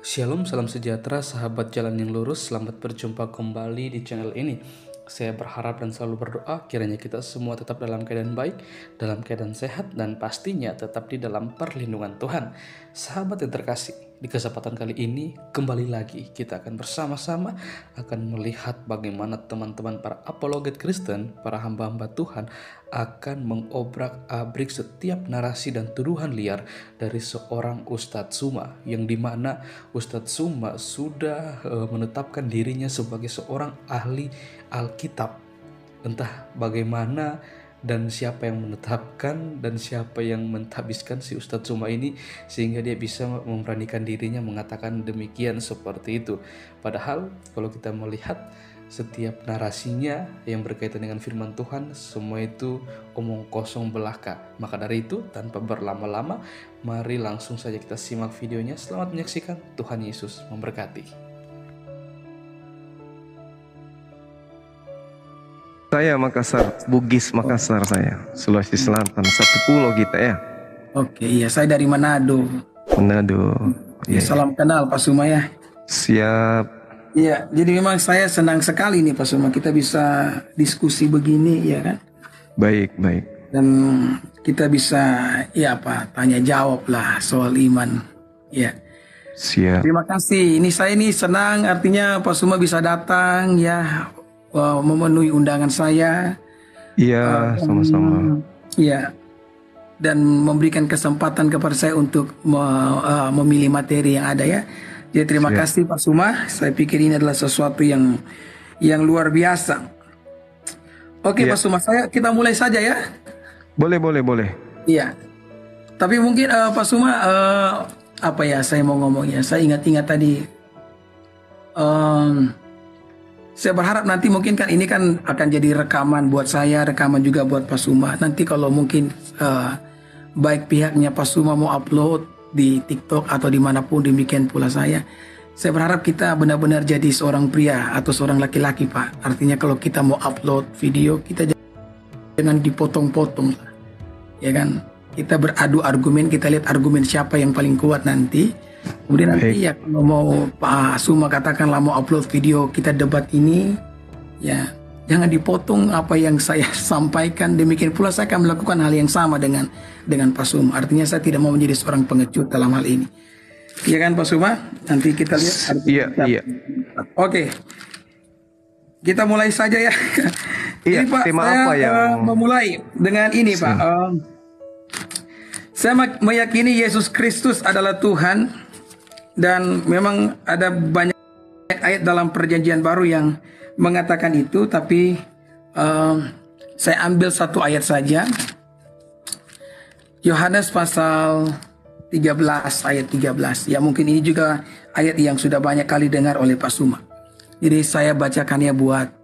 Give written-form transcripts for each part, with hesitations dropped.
Shalom, salam sejahtera, sahabat jalan yang lurus. Selamat berjumpa kembali di channel ini. Saya berharap dan selalu berdoa kiranya kita semua tetap dalam keadaan baik, dalam keadaan sehat, dan pastinya tetap di dalam perlindungan Tuhan. Sahabat yang terkasih, di kesempatan kali ini kembali lagi kita akan bersama-sama akan melihat bagaimana teman-teman para apologet Kristen, para hamba-hamba Tuhan akan mengobrak-abrik setiap narasi dan tuduhan liar dari seorang Ustadz Suma, yang dimana Ustadz Suma sudah menetapkan dirinya sebagai seorang ahli Alkitab. Entah bagaimana dan siapa yang menetapkan dan siapa yang menthabiskan si Ustadz Suma ini sehingga dia bisa memberanikan dirinya mengatakan demikian seperti itu. Padahal kalau kita melihat setiap narasinya yang berkaitan dengan firman Tuhan, semua itu omong kosong belaka. Maka dari itu, tanpa berlama-lama, mari langsung saja kita simak videonya. Selamat menyaksikan, Tuhan Yesus memberkati. Saya Makassar, Bugis Makassar saya, Sulawesi Selatan, satu pulau kita ya. Oke, iya saya dari Manado. Manado. Ya, salam kenal Pak Suma ya. Siap. Iya, jadi memang saya senang sekali nih Pak Suma kita bisa diskusi begini ya kan. Baik. Dan kita bisa tanya jawab lah soal iman. Ya. Siap. Terima kasih. Saya senang artinya Pak Suma bisa datang ya memenuhi undangan saya. Iya, sama-sama. Iya. Dan memberikan kesempatan kepada saya untuk memilih materi yang ada ya. Jadi terima kasih Pak Suma. Saya pikir ini adalah sesuatu yang luar biasa. Oke Pak Suma, kita mulai saja ya. Boleh. Iya. Tapi mungkin Pak Suma saya mau ngomongnya. Saya ingat-ingat tadi. Saya berharap nanti mungkin kan ini kan akan jadi rekaman buat saya, rekaman juga buat Pak Suma. Nanti kalau mungkin baik pihaknya Pak Suma mau upload di TikTok atau dimanapun, demikian pula saya berharap kita benar-benar jadi seorang pria atau seorang laki-laki Pak. Artinya kalau kita mau upload video, kita jangan dipotong-potong ya kan. Kita beradu argumen, kita lihat argumen siapa yang paling kuat nanti. Kemudian nanti ya kalau mau Pak Suma katakanlah mau upload video kita debat ini ya, jangan dipotong apa yang saya sampaikan. Demikian pula saya akan melakukan hal yang sama dengan Pak Suma. Artinya saya tidak mau menjadi seorang pengecut dalam hal ini. Iya kan Pak Suma? Nanti kita lihat. Iya. Oke. Kita mulai saja ya. Iya, Pak, tema saya apa yang memulai dengan ini Pak. Saya meyakini Yesus Kristus adalah Tuhan. Dan memang ada banyak ayat dalam perjanjian baru yang mengatakan itu. Tapi saya ambil satu ayat saja. Yohanes pasal 13 ayat 13. Ya mungkin ini juga ayat yang sudah banyak kali dengar oleh Pak Suma. Jadi saya bacakannya buat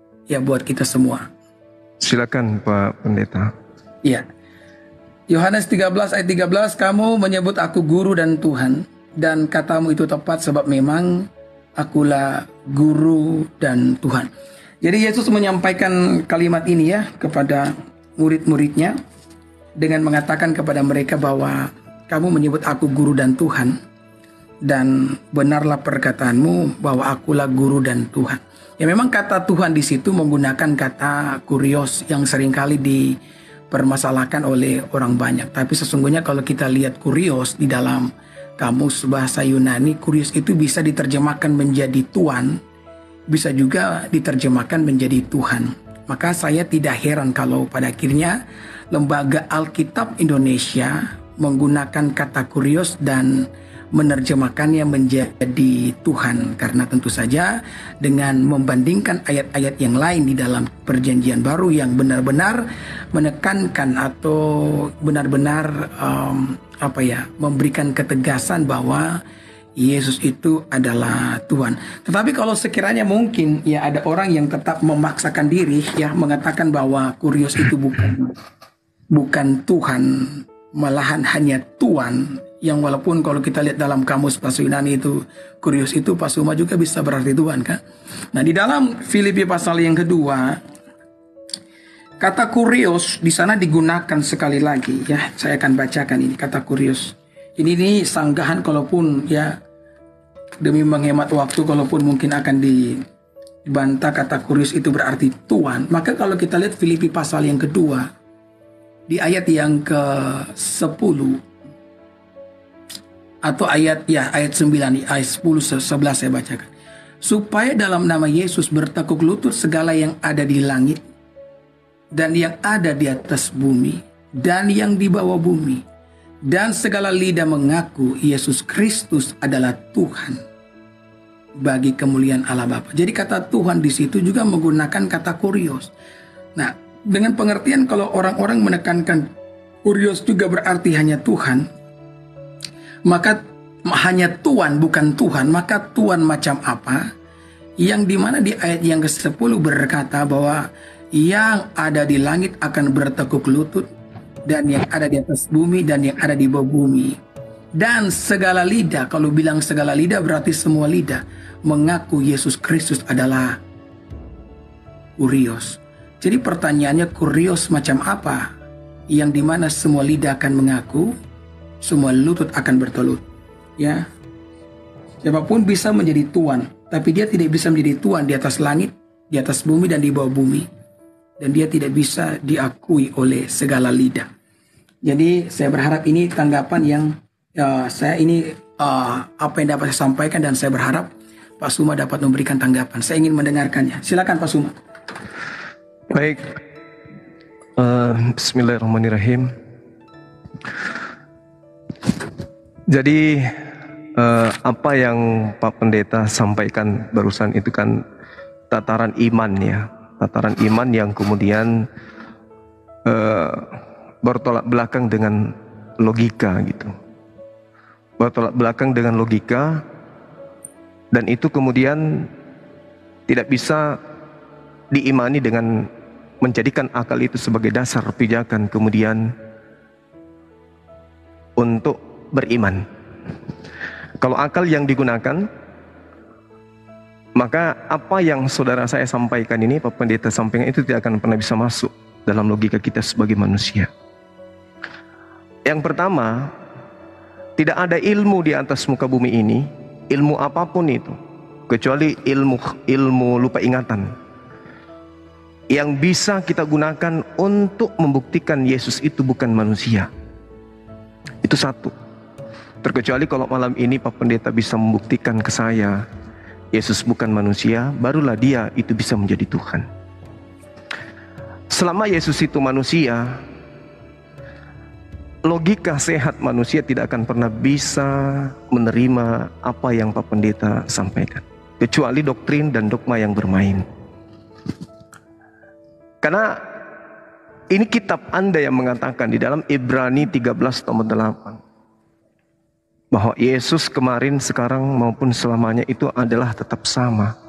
kita semua. Silakan Pak Pendeta. Iya. Yohanes 13 ayat 13, kamu menyebut aku guru dan Tuhan, dan katamu itu tepat sebab memang akulah guru dan Tuhan. Jadi Yesus menyampaikan kalimat ini ya kepada murid-muridnya dengan mengatakan kepada mereka bahwa kamu menyebut aku guru dan Tuhan, dan benarlah perkataanmu bahwa akulah guru dan Tuhan. Ya memang kata Tuhan di situ menggunakan kata kurios yang seringkali dipermasalahkan oleh orang banyak. Tapi sesungguhnya kalau kita lihat kurios di dalam kamus bahasa Yunani, kurios itu bisa diterjemahkan menjadi tuan, bisa juga diterjemahkan menjadi Tuhan. Maka saya tidak heran kalau pada akhirnya Lembaga Alkitab Indonesia menggunakan kata kurios dan menerjemahkannya menjadi Tuhan, karena tentu saja dengan membandingkan ayat-ayat yang lain di dalam perjanjian baru yang benar-benar menekankan atau benar-benar memberikan ketegasan bahwa Yesus itu adalah Tuhan. Tetapi kalau sekiranya mungkin ya ada orang yang tetap memaksakan diri ya mengatakan bahwa kurios itu bukan Tuhan, malahan hanya Tuan, yang walaupun kalau kita lihat dalam kamus bahasa Yunani itu kurios itu Pak Suma juga bisa berarti Tuhan kan. Nah di dalam Filipi pasal yang kedua, kata kurios di sana digunakan sekali lagi ya. Saya akan bacakan ini kata kurios. Ini sanggahan kalaupun ya demi menghemat waktu, kalaupun mungkin akan dibantah kata kurios itu berarti tuan, maka kalau kita lihat Filipi pasal yang kedua di ayat yang ke-10 atau ayat 9, ayat 10 11 saya bacakan. Supaya dalam nama Yesus bertekuk lutut segala yang ada di langit dan yang ada di atas bumi dan yang di bawah bumi, dan segala lidah mengaku Yesus Kristus adalah Tuhan, bagi kemuliaan Allah Bapa. Jadi kata Tuhan di situ juga menggunakan kata kurios. Nah, dengan pengertian kalau orang-orang menekankan kurios juga berarti hanya Tuhan, maka hanya Tuhan bukan Tuhan, maka Tuhan macam apa? Yang dimana di ayat yang ke-10 berkata bahwa yang ada di langit akan bertekuk lutut, dan yang ada di atas bumi dan yang ada di bawah bumi, dan segala lidah. Kalau bilang segala lidah berarti semua lidah mengaku Yesus Kristus adalah kurios. Jadi pertanyaannya, kurios macam apa yang dimana semua lidah akan mengaku, semua lutut akan bertelut? Ya, siapapun bisa menjadi tuan, tapi dia tidak bisa menjadi tuan di atas langit, di atas bumi dan di bawah bumi, dan dia tidak bisa diakui oleh segala lidah. Jadi saya berharap ini tanggapan yang apa yang dapat saya sampaikan, dan saya berharap Pak Suma dapat memberikan tanggapan. Saya ingin mendengarkannya. Silakan Pak Suma. Baik, Bismillahirrahmanirrahim. Jadi apa yang Pak Pendeta sampaikan barusan itu kan tataran iman ya, tataran iman yang kemudian bertolak belakang dengan logika gitu, bertolak belakang dengan logika, dan itu kemudian tidak bisa diimani dengan menjadikan akal itu sebagai dasar pijakan kemudian untuk beriman. Kalau akal yang digunakan, maka apa yang saudara saya sampaikan ini, Pak Pendeta sampaikan, itu tidak akan pernah bisa masuk dalam logika kita sebagai manusia. Yang pertama, tidak ada ilmu di atas muka bumi ini, ilmu apapun itu, kecuali ilmu lupa ingatan, yang bisa kita gunakan untuk membuktikan Yesus itu bukan manusia. Itu satu. Terkecuali kalau malam ini Pak Pendeta bisa membuktikan ke saya Yesus bukan manusia, barulah dia itu bisa menjadi Tuhan. Selama Yesus itu manusia, logika sehat manusia tidak akan pernah bisa menerima apa yang Pak Pendeta sampaikan, kecuali doktrin dan dogma yang bermain. Karena ini kitab Anda yang mengatakan di dalam Ibrani 13:8 bahwa Yesus kemarin, sekarang maupun selamanya itu adalah tetap sama.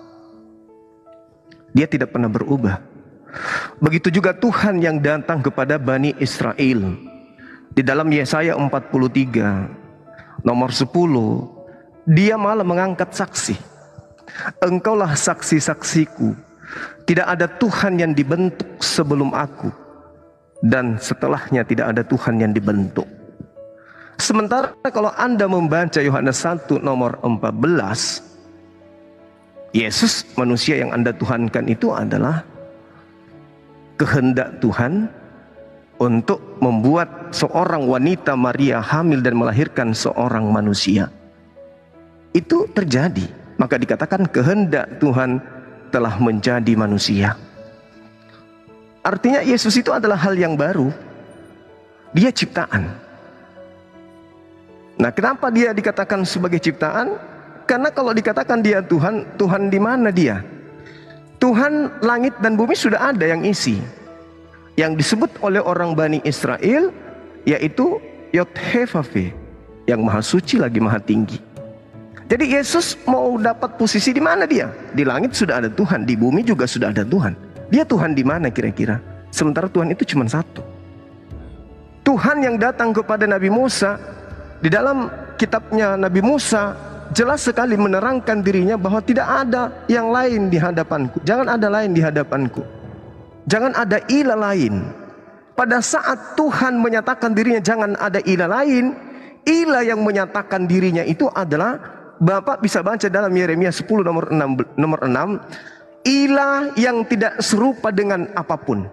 Dia tidak pernah berubah. Begitu juga Tuhan yang datang kepada Bani Israel. Di dalam Yesaya 43 nomor 10, dia malah mengangkat saksi. Engkaulah saksi-saksiku. Tidak ada Tuhan yang dibentuk sebelum aku, dan setelahnya tidak ada Tuhan yang dibentuk. Sementara kalau Anda membaca Yohanes 1 nomor 14, Yesus manusia yang Anda tuhankan itu adalah kehendak Tuhan untuk membuat seorang wanita Maria hamil dan melahirkan seorang manusia. Itu terjadi, maka dikatakan kehendak Tuhan telah menjadi manusia. Artinya Yesus itu adalah hal yang baru. Dia ciptaan. Nah, kenapa dia dikatakan sebagai ciptaan? Karena kalau dikatakan dia Tuhan, Tuhan di mana dia? Tuhan langit dan bumi sudah ada yang isi. Yang disebut oleh orang Bani Israel yaitu Yod-Heh-Vav-Veh, yang maha suci lagi maha tinggi. Jadi Yesus mau dapat posisi di mana dia? Di langit sudah ada Tuhan, di bumi juga sudah ada Tuhan. Dia Tuhan di mana kira-kira? Sementara Tuhan itu cuma satu. Tuhan yang datang kepada Nabi Musa, di dalam kitabnya Nabi Musa jelas sekali menerangkan dirinya bahwa tidak ada yang lain di hadapanku. Jangan ada lain di hadapanku. Jangan ada ilah lain. Pada saat Tuhan menyatakan dirinya jangan ada ilah lain, ilah yang menyatakan dirinya itu adalah Bapak bisa baca dalam Yeremia 10 nomor 6, ilah yang tidak serupa dengan apapun.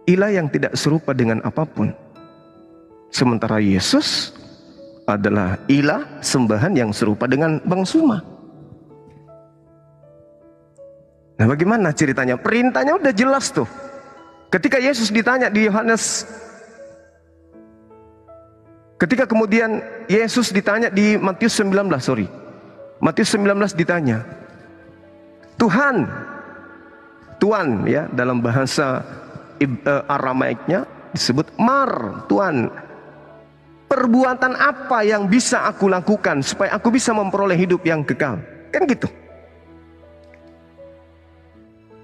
Ilah yang tidak serupa dengan apapun. Sementara Yesus adalah ilah sembahan yang serupa dengan Bangsuma. Nah, bagaimana ceritanya? Perintahnya udah jelas tuh. Ketika Yesus ditanya di Yohanes, ketika kemudian Yesus ditanya di Matius 19, Matius 19 ditanya, Tuhan ya, dalam bahasa Aramaiknya disebut Mar, Tuhan. Perbuatan apa yang bisa aku lakukan supaya aku bisa memperoleh hidup yang kekal? Kan gitu.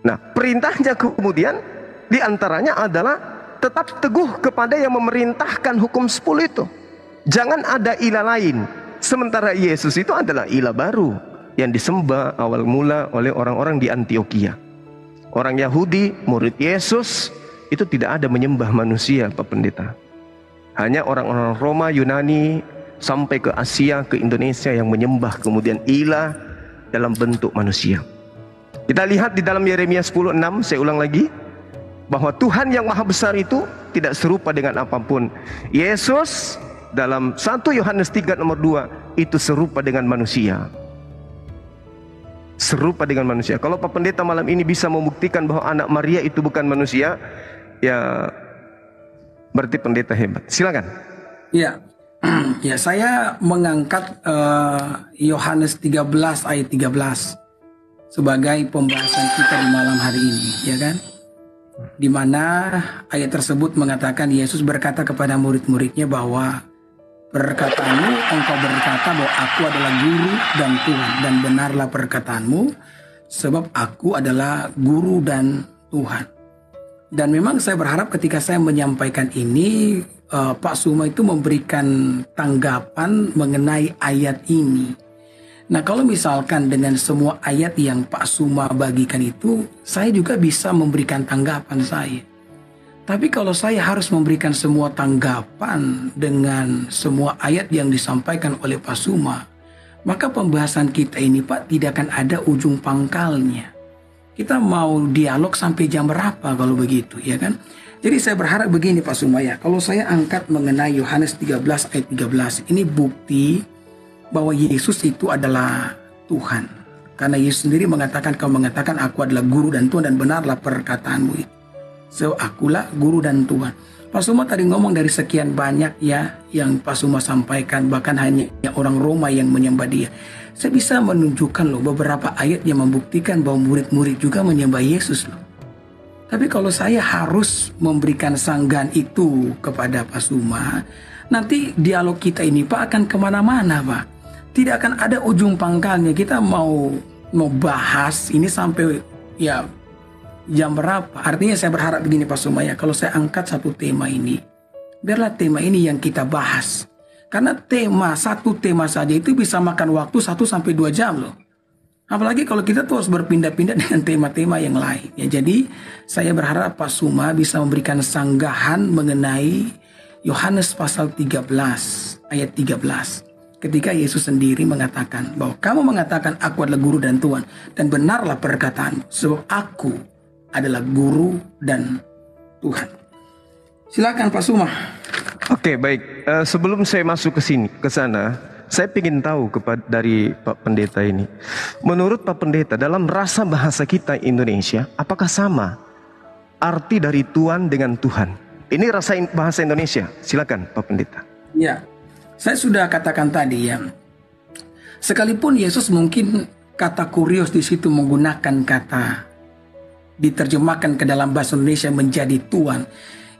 Nah, perintahnya kemudian diantaranya adalah tetap teguh kepada yang memerintahkan hukum 10 itu. Jangan ada ilah lain. Sementara Yesus itu adalah ilah baru yang disembah awal mula oleh orang-orang di Antioquia. Orang Yahudi, murid Yesus, itu tidak ada menyembah manusia, Pak Pendeta. Hanya orang-orang Roma, Yunani, sampai ke Asia, ke Indonesia yang menyembah kemudian ilah dalam bentuk manusia. Kita lihat di dalam Yeremia 10:6, saya ulang lagi, bahwa Tuhan yang maha besar itu tidak serupa dengan apapun. Yesus dalam 1 Yohanes 3 nomor 2 itu serupa dengan manusia. Serupa dengan manusia. Kalau Pak Pendeta malam ini bisa membuktikan bahwa anak Maria itu bukan manusia, ya berarti pendeta hebat. Silakan. Ya, ya, saya mengangkat Yohanes 13 ayat 13 sebagai pembahasan kita di malam hari ini, ya kan? Di mana ayat tersebut mengatakan Yesus berkata kepada murid-muridnya bahwa perkataanmu, engkau berkata bahwa aku adalah guru dan Tuhan, dan benarlah perkataanmu sebab aku adalah guru dan Tuhan. Dan memang saya berharap ketika saya menyampaikan ini, Pak Suma itu memberikan tanggapan mengenai ayat ini. Nah, kalau misalkan dengan semua ayat yang Pak Suma bagikan itu, saya juga bisa memberikan tanggapan saya. Tapi kalau saya harus memberikan semua tanggapan dengan semua ayat yang disampaikan oleh Pak Suma, maka pembahasan kita ini, Pak, tidak akan ada ujung pangkalnya. Kita mau dialog sampai jam berapa kalau begitu, ya kan? Jadi saya berharap begini Pak Suma ya, kalau saya angkat mengenai Yohanes 13 ayat 13, ini bukti bahwa Yesus itu adalah Tuhan. Karena Yesus sendiri mengatakan, kau mengatakan aku adalah guru dan Tuhan, dan benarlah perkataanmu itu. So, akulah guru dan Tuhan. Pak Suma tadi ngomong dari sekian banyak ya yang Pak Suma sampaikan, bahkan hanya orang Roma yang menyembah dia. Saya bisa menunjukkan loh beberapa ayat yang membuktikan bahwa murid-murid juga menyembah Yesus loh. Tapi kalau saya harus memberikan sanggahan itu kepada Pak Suma, nanti dialog kita ini Pak akan kemana-mana Pak. Tidak akan ada ujung pangkalnya. Kita mau bahas ini sampai ya jam berapa. Artinya saya berharap begini Pak Suma ya, kalau saya angkat satu tema ini, biarlah tema ini yang kita bahas. Karena satu tema saja itu bisa makan waktu 1-2 jam loh. Apalagi kalau kita terus berpindah-pindah dengan tema-tema yang lain. Ya, jadi saya berharap Pak Suma bisa memberikan sanggahan mengenai Yohanes pasal 13 ayat 13. Ketika Yesus sendiri mengatakan bahwa kamu mengatakan aku adalah guru dan Tuhan, dan benarlah perkataanmu sebab aku adalah guru dan Tuhan. Silakan Pak Suma. Oke, baik. Sebelum saya masuk ke sana, saya ingin tahu dari Pak Pendeta ini. Menurut Pak Pendeta, dalam rasa bahasa kita Indonesia, apakah sama arti dari Tuhan dengan Tuhan? Ini rasa bahasa Indonesia. Silakan Pak Pendeta. Ya, saya sudah katakan tadi ya. Sekalipun Yesus mungkin kata kurios di situ menggunakan kata diterjemahkan ke dalam bahasa Indonesia menjadi Tuhan,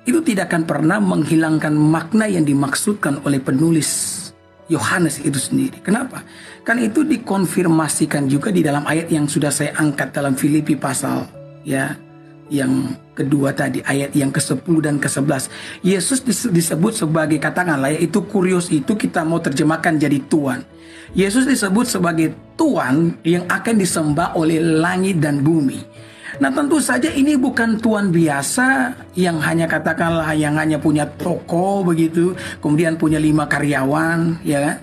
itu tidak akan pernah menghilangkan makna yang dimaksudkan oleh penulis Yohanes itu sendiri. Kenapa? Karena itu dikonfirmasikan juga di dalam ayat yang sudah saya angkat dalam Filipi pasal ya yang kedua tadi, ayat yang ke-10 dan ke-11. Yesus disebut sebagai, katakanlah ya, itu kurios itu kita mau terjemahkan jadi Tuhan. Yesus disebut sebagai Tuhan yang akan disembah oleh langit dan bumi. Nah, tentu saja ini bukan Tuhan biasa yang hanya yang hanya punya toko begitu, kemudian punya 5 karyawan, ya kan?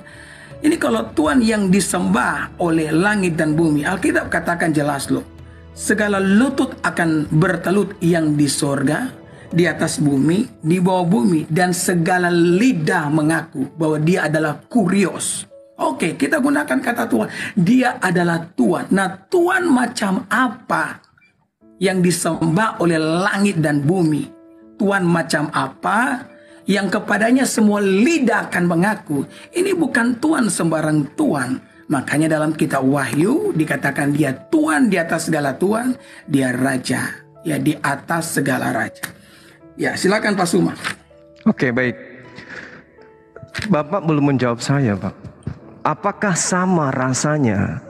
Ini kalau Tuhan yang disembah oleh langit dan bumi, Alkitab katakan jelas loh. Segala lutut akan bertelut yang di sorga, di atas bumi, di bawah bumi, dan segala lidah mengaku bahwa dia adalah Kurios. Oke, kita gunakan kata Tuhan. Dia adalah Tuhan. Nah, Tuhan macam apa yang disembah oleh langit dan bumi? Tuhan macam apa yang kepadanya semua lidah akan mengaku? Ini bukan Tuhan sembarang Tuhan. Makanya dalam kitab Wahyu dikatakan dia Tuhan di atas segala Tuhan, dia Raja, ya di atas segala Raja. Ya, silakan Pak Suma. Oke, baik. Bapak belum menjawab saya, Pak. Apakah sama rasanya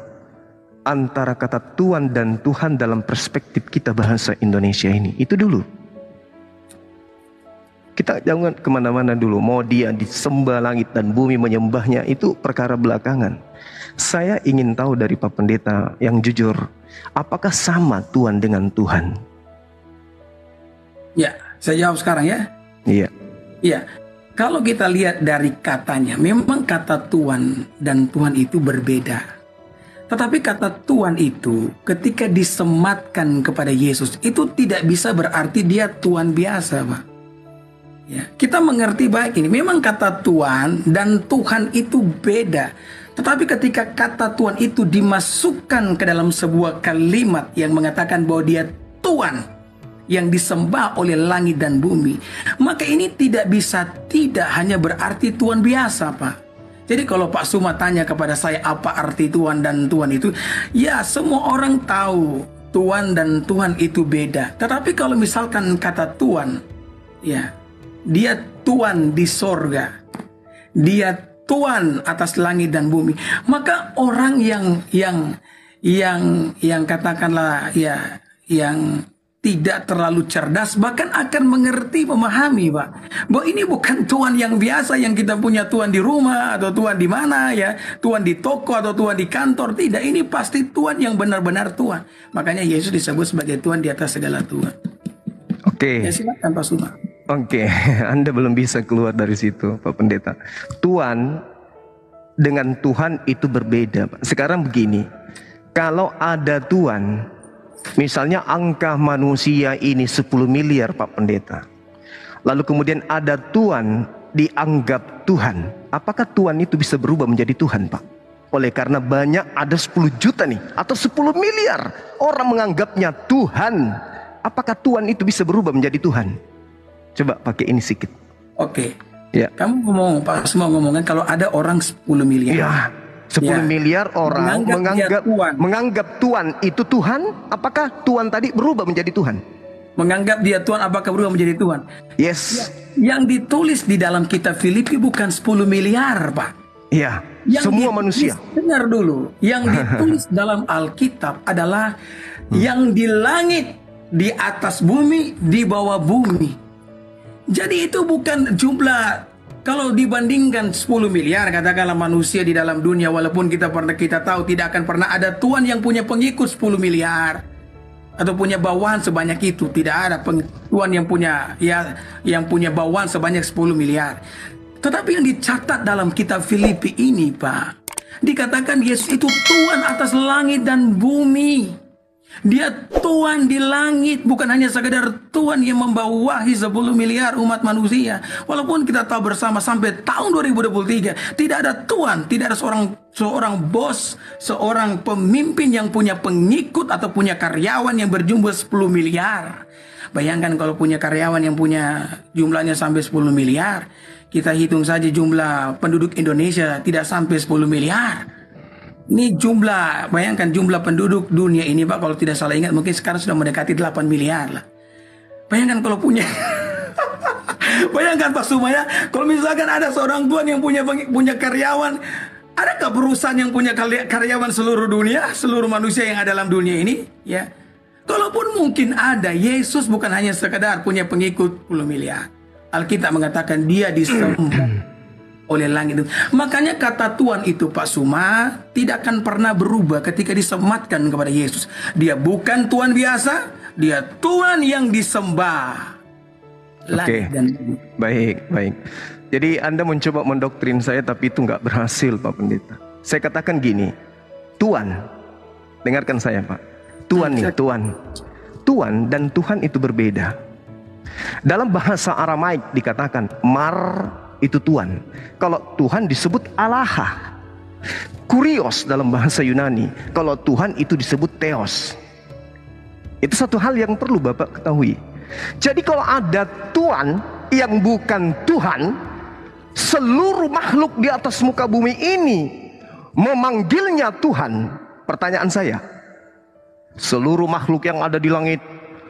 antara kata Tuhan dan Tuhan dalam perspektif kita bahasa Indonesia ini? Itu dulu. Kita jangan kemana-mana dulu. Mau dia disembah langit dan bumi menyembahnya, itu perkara belakangan. Saya ingin tahu dari Pak Pendeta yang jujur, apakah sama Tuhan dengan Tuhan? Ya, saya jawab sekarang ya. Iya. Ya, kalau kita lihat dari katanya, memang kata Tuhan dan Tuhan itu berbeda. Tetapi kata Tuhan itu ketika disematkan kepada Yesus, itu tidak bisa berarti dia Tuhan biasa, Pak. Ya, kita mengerti baik ini. Memang kata Tuhan dan Tuhan itu beda. Tetapi ketika kata Tuhan itu dimasukkan ke dalam sebuah kalimat yang mengatakan bahwa dia Tuhan yang disembah oleh langit dan bumi, maka ini tidak bisa tidak hanya berarti Tuhan biasa, Pak. Jadi kalau Pak Suma tanya kepada saya apa arti Tuhan dan Tuhan itu, ya semua orang tahu Tuhan dan Tuhan itu beda. Tetapi kalau misalkan kata Tuhan, ya dia Tuhan di sorga, dia Tuhan atas langit dan bumi, maka orang yang katakanlah ya yang tidak terlalu cerdas bahkan akan mengerti, memahami, Pak, bahwa ini bukan Tuhan yang biasa yang kita punya, Tuhan di rumah atau Tuhan di mana ya, Tuhan di toko atau Tuhan di kantor. Tidak, ini pasti Tuhan yang benar-benar Tuhan. Makanya Yesus disebut sebagai Tuhan di atas segala Tuhan. Oke. Ya, silakan Pak Suma. Oke, Anda belum bisa keluar dari situ, Pak Pendeta. Tuhan dengan Tuhan itu berbeda, Pak. Sekarang begini, kalau ada Tuhan, misalnya angka manusia ini 10 miliar, Pak Pendeta. Lalu kemudian ada Tuhan dianggap Tuhan. Apakah Tuhan itu bisa berubah menjadi Tuhan, Pak? Oleh karena banyak, ada 10 juta nih, atau 10 miliar orang menganggapnya Tuhan. Apakah Tuhan itu bisa berubah menjadi Tuhan? Coba pakai ini sedikit. Oke. Ya. Kamu ngomong, Pak Suma ngomongin kalau ada orang 10 miliar. Ya. 10 Ya. miliar orang menganggap Tuhan itu Tuhan. Apakah Tuhan tadi berubah menjadi Tuhan? Menganggap dia Tuhan, apakah berubah menjadi Tuhan? Yes. Ya. Yang ditulis di dalam kitab Filipi bukan 10 miliar, Pak. Iya. Semua manusia. Dengar dulu. Yang ditulis dalam Alkitab adalah yang di langit, di atas bumi, di bawah bumi. Jadi itu bukan jumlah. Kalau dibandingkan 10 miliar katakanlah manusia di dalam dunia, walaupun kita tahu tidak akan pernah ada Tuhan yang punya pengikut 10 miliar atau punya bawahan sebanyak itu. Tidak ada Tuhan yang punya bawahan sebanyak 10 miliar. Tetapi yang dicatat dalam kitab Filipi ini, Pak, dikatakan Yesus itu Tuhan atas langit dan bumi. Dia Tuhan di langit, bukan hanya sekedar Tuhan yang membawahi 10 miliar umat manusia. Walaupun kita tahu bersama sampai tahun 2023 tidak ada Tuhan, tidak ada seorang bos, seorang pemimpin yang punya pengikut atau punya karyawan yang berjumlah 10 miliar. Bayangkan kalau punya karyawan yang punya jumlahnya sampai 10 miliar. Kita hitung saja jumlah penduduk Indonesia tidak sampai 10 miliar. Ini bayangkan jumlah penduduk dunia ini, Pak, kalau tidak salah ingat mungkin sekarang sudah mendekati 8 miliar lah. Bayangkan kalau punya bayangkan Pak Suma ya, kalau misalkan ada seorang Tuhan yang punya karyawan, adakah perusahaan yang punya karyawan seluruh dunia, seluruh manusia yang ada dalam dunia ini? Ya, kalaupun mungkin ada, Yesus bukan hanya sekedar punya pengikut 10 miliar. Alkitab mengatakan dia disembah oleh langit itu. Makanya kata Tuhan itu, Pak Suma, tidak akan pernah berubah ketika disematkan kepada Yesus. Dia bukan Tuhan biasa, dia Tuhan yang disembah langit dan bumi. Baik, baik. Jadi Anda mencoba mendoktrin saya, tapi itu nggak berhasil, Pak Pendeta. Saya katakan gini, Tuhan, dengarkan saya, Pak. Tuhan nih, Tuhan. Tuhan dan Tuhan itu berbeda. Dalam bahasa Aramaik dikatakan Mar itu Tuhan. Kalau Tuhan disebut Allah. Kurios dalam bahasa Yunani. Kalau Tuhan itu disebut Theos. Itu satu hal yang perlu Bapak ketahui. Jadi kalau ada Tuhan yang bukan Tuhan, seluruh makhluk di atas muka bumi ini memanggilnya Tuhan. Pertanyaan saya, seluruh makhluk yang ada di langit,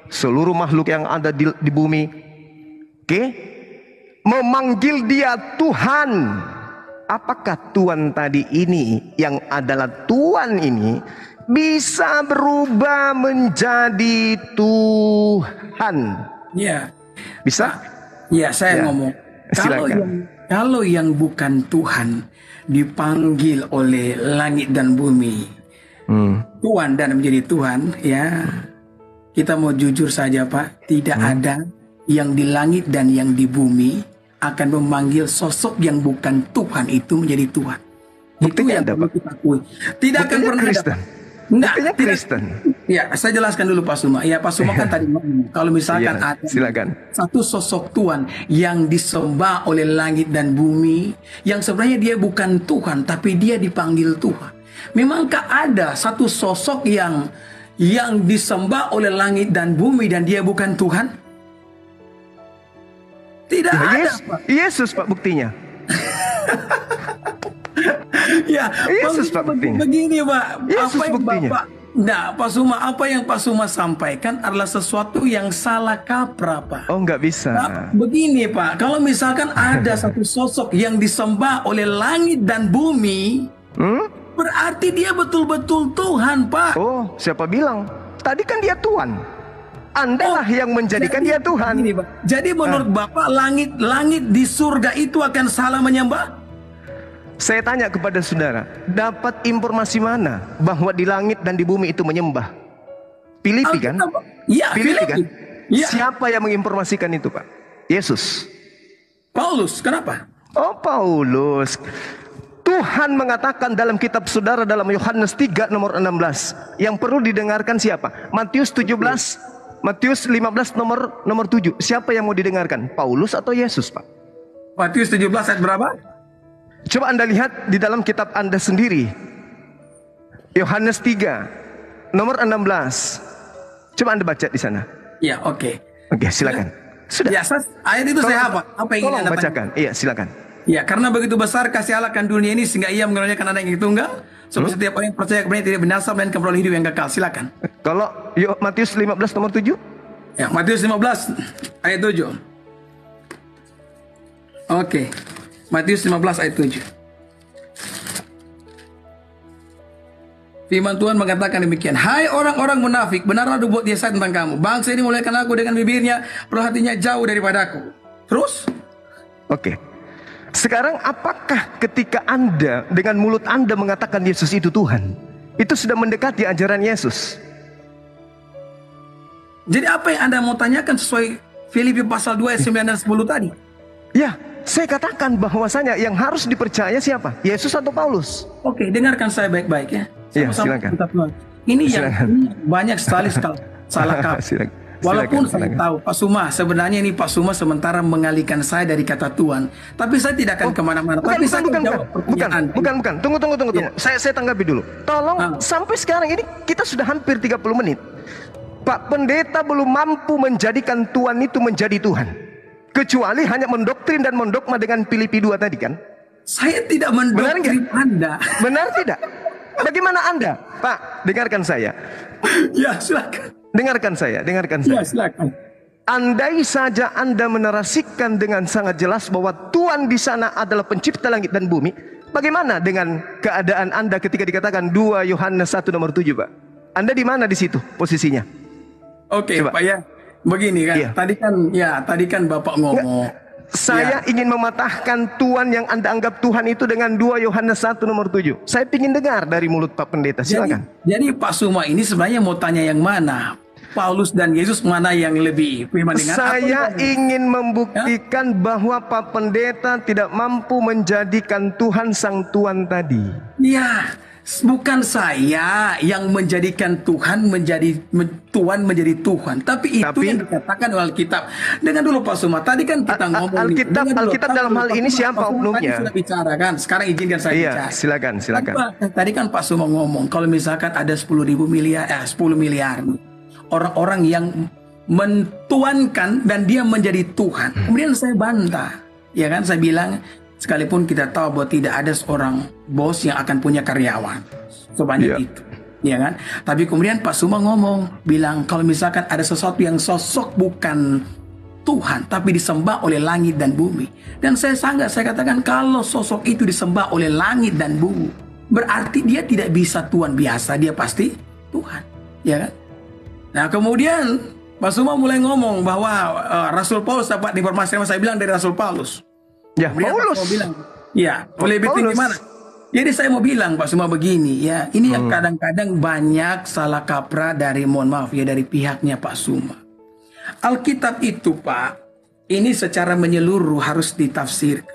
seluruh makhluk yang ada di bumi, memanggil dia Tuhan. Apakah Tuhan tadi ini yang adalah Tuhan ini bisa berubah menjadi Tuhan? Ya. Bisa? Ya, saya Ya. ngomong. Silakan. Kalau yang bukan Tuhan dipanggil oleh langit dan bumi, Tuhan dan menjadi Tuhan, ya. Kita mau jujur saja, Pak, tidak ada yang di langit dan yang di bumi akan memanggil sosok yang bukan Tuhan itu menjadi Tuhan. Buktinya Itu yang ada, perlu Pak. kita akui. Tidak akan Buktinya pernah Kristen. ada. Enggak, Buktinya tidak. Kristen. Ya, saya jelaskan dulu Pak Suma. Ya, Pak Suma kan tadi ngomong, kalau misalkan Iya, ada silakan. satu sosok Tuhan yang disembah oleh langit dan bumi, yang sebenarnya dia bukan Tuhan, tapi dia dipanggil Tuhan. Memangkah ada satu sosok yang disembah oleh langit dan bumi dan dia bukan Tuhan? Tidak ada, Pak. Yesus, Pak, buktinya. Ya, Yesus, Pak, buktinya. begini, Pak. Yesus Apa yang buktinya. Bapak, nah, Pak Suma, apa yang Pak Suma sampaikan adalah sesuatu yang salah kaprah, Pak. Oh, nggak bisa. Nah, begini, Pak, kalau misalkan ada satu sosok yang disembah oleh langit dan bumi, berarti dia betul-betul Tuhan, Pak. Oh, siapa bilang? Tadi kan dia Tuhan. Anda lah yang menjadikan dia Tuhan. Begini, Pak. Jadi menurut Bapak langit di surga itu akan salah menyembah? Saya tanya kepada saudara, dapat informasi mana bahwa di langit dan di bumi itu menyembah? Filipi kan? Iya, Filipi kan? Iya. Siapa yang menginformasikan itu, Pak? Yesus. Paulus, kenapa? Oh, Paulus. Tuhan mengatakan dalam kitab saudara dalam Yohanes 3 nomor 16. Yang perlu didengarkan siapa? Matius 17, Matius 15 nomor 7. Siapa yang mau didengarkan? Paulus atau Yesus, Pak? Matius 17 ayat berapa? Coba Anda lihat di dalam kitab Anda sendiri. Yohanes 3 nomor 16. Coba Anda baca di sana. Ya, oke. Oke, silakan. Sudah. Ya, ayat itu saya hafal. Apa yang ingin Tolong Anda bacakan. Iya, silakan. Ya, karena begitu besar kasih Allah akan dunia ini sehingga ia mengaruniakan anak yang tunggal, supaya setiap orang yang percaya kepadanya tidak binasa melainkan beroleh hidup yang kekal. Silakan. Kalau Matius 15 nomor 7. Ya, Matius 15 ayat 7. Oke. Matius 15 ayat 7. Firman Tuhan mengatakan demikian. Hai orang-orang munafik, benarlah dibuat dia saya tentang kamu. Bangsa ini muliakan aku dengan bibirnya, perlu hatinya jauh daripadaku. Terus? Oke. Sekarang apakah ketika Anda dengan mulut Anda mengatakan Yesus itu Tuhan, itu sudah mendekati ajaran Yesus? Jadi apa yang Anda mau tanyakan sesuai Filipi pasal 2 ayat 9 dan 10 tadi? Ya, saya katakan bahwasanya yang harus dipercaya siapa? Yesus atau Paulus? Oke, dengarkan saya baik-baik ya. Iya, Sama-sama silakan. kita Tuhan. Ini yang Silakan. ini banyak sekali salah kaprah. Silakan. Walaupun saya Silakan. tahu Pak Suma, sebenarnya ini Pak Suma sementara mengalihkan saya dari kata Tuhan. Tapi saya tidak akan kemana-mana. Tapi saya akan jawab pertanyaan. Bukan. Tunggu. Ya. Saya tanggapi dulu. Tolong, sampai sekarang ini kita sudah hampir 30 menit. Pak Pendeta belum mampu menjadikan Tuhan itu menjadi Tuhan. Kecuali hanya mendoktrin dan mendogma dengan Filipi 2 tadi kan? Saya tidak mendoktrin Anda. Benar tidak? Bagaimana Anda? Pak, dengarkan saya. Ya, silakan. Dengarkan saya. Ya, silakan. Andai saja Anda menarasikan dengan sangat jelas bahwa Tuhan di sana adalah pencipta langit dan bumi, bagaimana dengan keadaan Anda ketika dikatakan 2 Yohanes 1 nomor 7, Pak? Anda di mana di situ posisinya? Oke, Coba. Pak ya. Begini kan. Iya. Tadi kan Bapak ngomong. Saya ingin mematahkan Tuhan yang Anda anggap Tuhan itu dengan 2 Yohanes 1 nomor 7. Saya ingin dengar dari mulut Pak Pendeta. Silakan. Jadi Pak Suma ini sebenarnya mau tanya yang mana? Paulus dan Yesus mana yang lebih firman dengan Saya aku? ingin membuktikan bahwa Pak Pendeta tidak mampu menjadikan Tuhan sang Tuan tadi. Ya, bukan saya yang menjadikan Tuhan menjadi Tuhan menjadi Tuhan, tapi itu yang dikatakan oleh Alkitab. Dengan dulu Pak Suma, tadi kan kita ngomong Alkitab dalam hal ini siapa oknumnya? Tadi sudah bicara kan, sekarang izinkan saya bicara. Silakan. Tadi kan Pak Suma ngomong kalau misalkan ada 10 miliar orang-orang yang mentuankan dan dia menjadi Tuhan. Kemudian saya bantah, ya kan, saya bilang sekalipun kita tahu bahwa tidak ada seorang bos yang akan punya karyawan sebanyak itu, ya kan? Tapi kemudian Pak Suma bilang kalau misalkan ada sesuatu yang sosok bukan Tuhan tapi disembah oleh langit dan bumi, dan saya sanggah, saya katakan kalau sosok itu disembah oleh langit dan bumi, berarti dia tidak bisa Tuhan biasa, dia pasti Tuhan, ya kan? Nah kemudian Pak Suma mulai ngomong bahwa Rasul Paulus dapat informasi yang saya bilang dari Rasul Paulus. Ya, Kemudian Paulus. Pak Suma bilang, ya, lebih tinggi mana? Jadi saya mau bilang Pak Suma begini, ya, ini yang kadang-kadang banyak salah kaprah dari, mohon maaf ya, dari pihaknya Pak Suma. Alkitab itu Pak, ini secara menyeluruh harus ditafsirkan.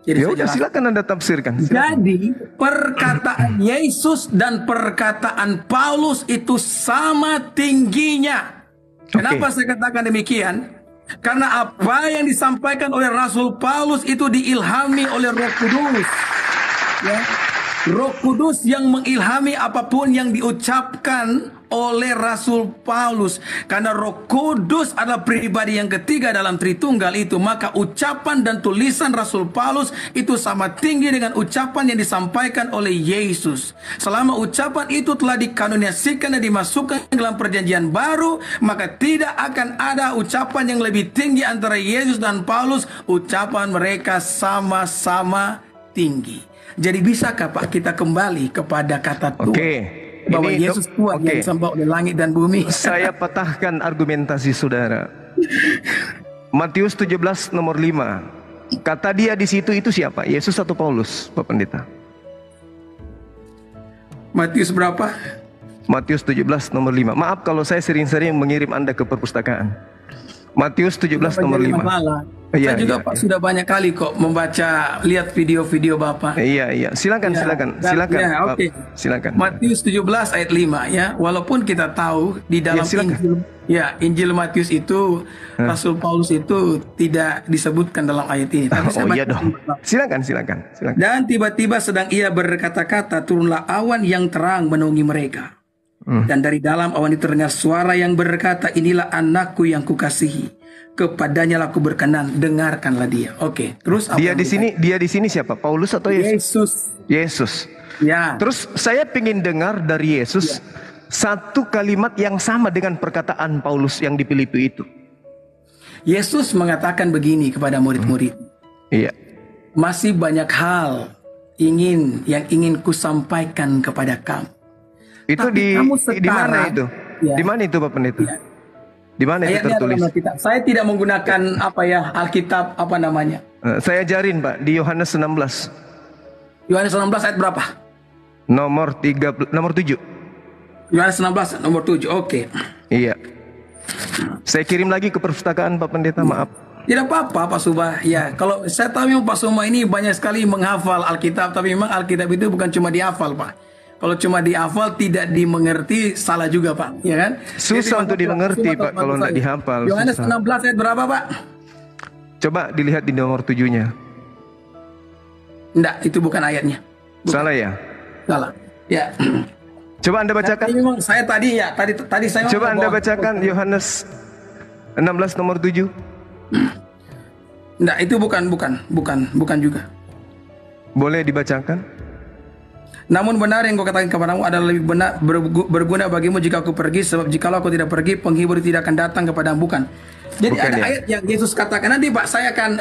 Jadi Ya udah, silakan Anda tafsirkan. Jadi perkataan Yesus dan perkataan Paulus itu sama tingginya. Kenapa saya katakan demikian? Karena apa yang disampaikan oleh Rasul Paulus itu diilhami oleh Roh Kudus. Ya. Roh Kudus yang mengilhami apapun yang diucapkan oleh Rasul Paulus. Karena Roh Kudus adalah pribadi yang ketiga dalam Tritunggal itu, maka ucapan dan tulisan Rasul Paulus itu sama tinggi dengan ucapan yang disampaikan oleh Yesus. Selama ucapan itu telah dikanunisasikan dan dimasukkan dalam perjanjian baru, maka tidak akan ada ucapan yang lebih tinggi antara Yesus dan Paulus. Ucapan mereka sama-sama tinggi. Jadi bisakah Pak kita kembali kepada kata Tuhan? Bahwa Yesus Tuhan yang disembah oleh langit dan bumi. Saya patahkan argumentasi saudara. Matius 17 nomor 5. Kata dia di situ itu siapa? Yesus atau Paulus, Pak Pendeta? Matius berapa? Matius 17 nomor 5. Maaf kalau saya sering-sering mengirim Anda ke perpustakaan. Matius 17 nomor 5. Saya juga Pak sudah banyak kali kok membaca, lihat video-video Bapak. Iya. Silakan. Ya, Silakan. Matius 17 ayat 5 ya. Walaupun kita tahu di dalam Injil Matius itu Rasul Paulus itu tidak disebutkan dalam ayat ini. Tapi Silakan. Dan tiba-tiba sedang ia berkata-kata, turunlah awan yang terang menaungi mereka. Dan dari dalam awan itu terdengar suara yang berkata, inilah anakku yang kukasihi, kepadanya aku berkenan, dengarkanlah dia. Oke, terus apa dia di sini siapa? Paulus atau Yesus? Yesus. Ya. Terus saya ingin dengar dari Yesus satu kalimat yang sama dengan perkataan Paulus yang di Filipi itu. Yesus mengatakan begini kepada murid-murid. Iya. Masih banyak hal yang ingin kusampaikan kepada kamu. Itu di mana itu? Ya. Di mana itu Pak Pendeta? Ya. Di mana itu tertulis? Saya tidak menggunakan Alkitab apa namanya? Saya ajarin Pak di Yohanes 16. Yohanes 16 ayat berapa? Nomor 7. Yohanes 16 nomor 7. Oke. Iya. Saya kirim lagi ke perpustakaan Pak Pendeta, maaf. Tidak apa-apa Pak Subah. Ya, kalau saya tahu memang Pak Suma ini banyak sekali menghafal Alkitab, tapi memang Alkitab itu bukan cuma dihafal Pak. Kalau cuma dihafal tidak dimengerti, salah juga Pak, ya kan? Susah untuk dimengerti Pak kalau tidak dihafal. Yohanes 16 ayat berapa Pak? Coba dilihat di nomor 7-nya. Enggak, itu bukan ayatnya. Bukan. Salah ya? Salah. Ya. Coba Anda bacakan. Memang saya tadi saya coba Anda bacakan Yohanes 16 nomor 7. Enggak, itu bukan juga. Boleh dibacakan? Namun benar yang kau katakan kepadamu adalah lebih benar, berguna bagimu jika aku pergi, sebab jikalau aku tidak pergi, penghibur tidak akan datang kepadamu. Bukan. Jadi bukan, ada ayat yang Yesus katakan, nanti Pak saya akan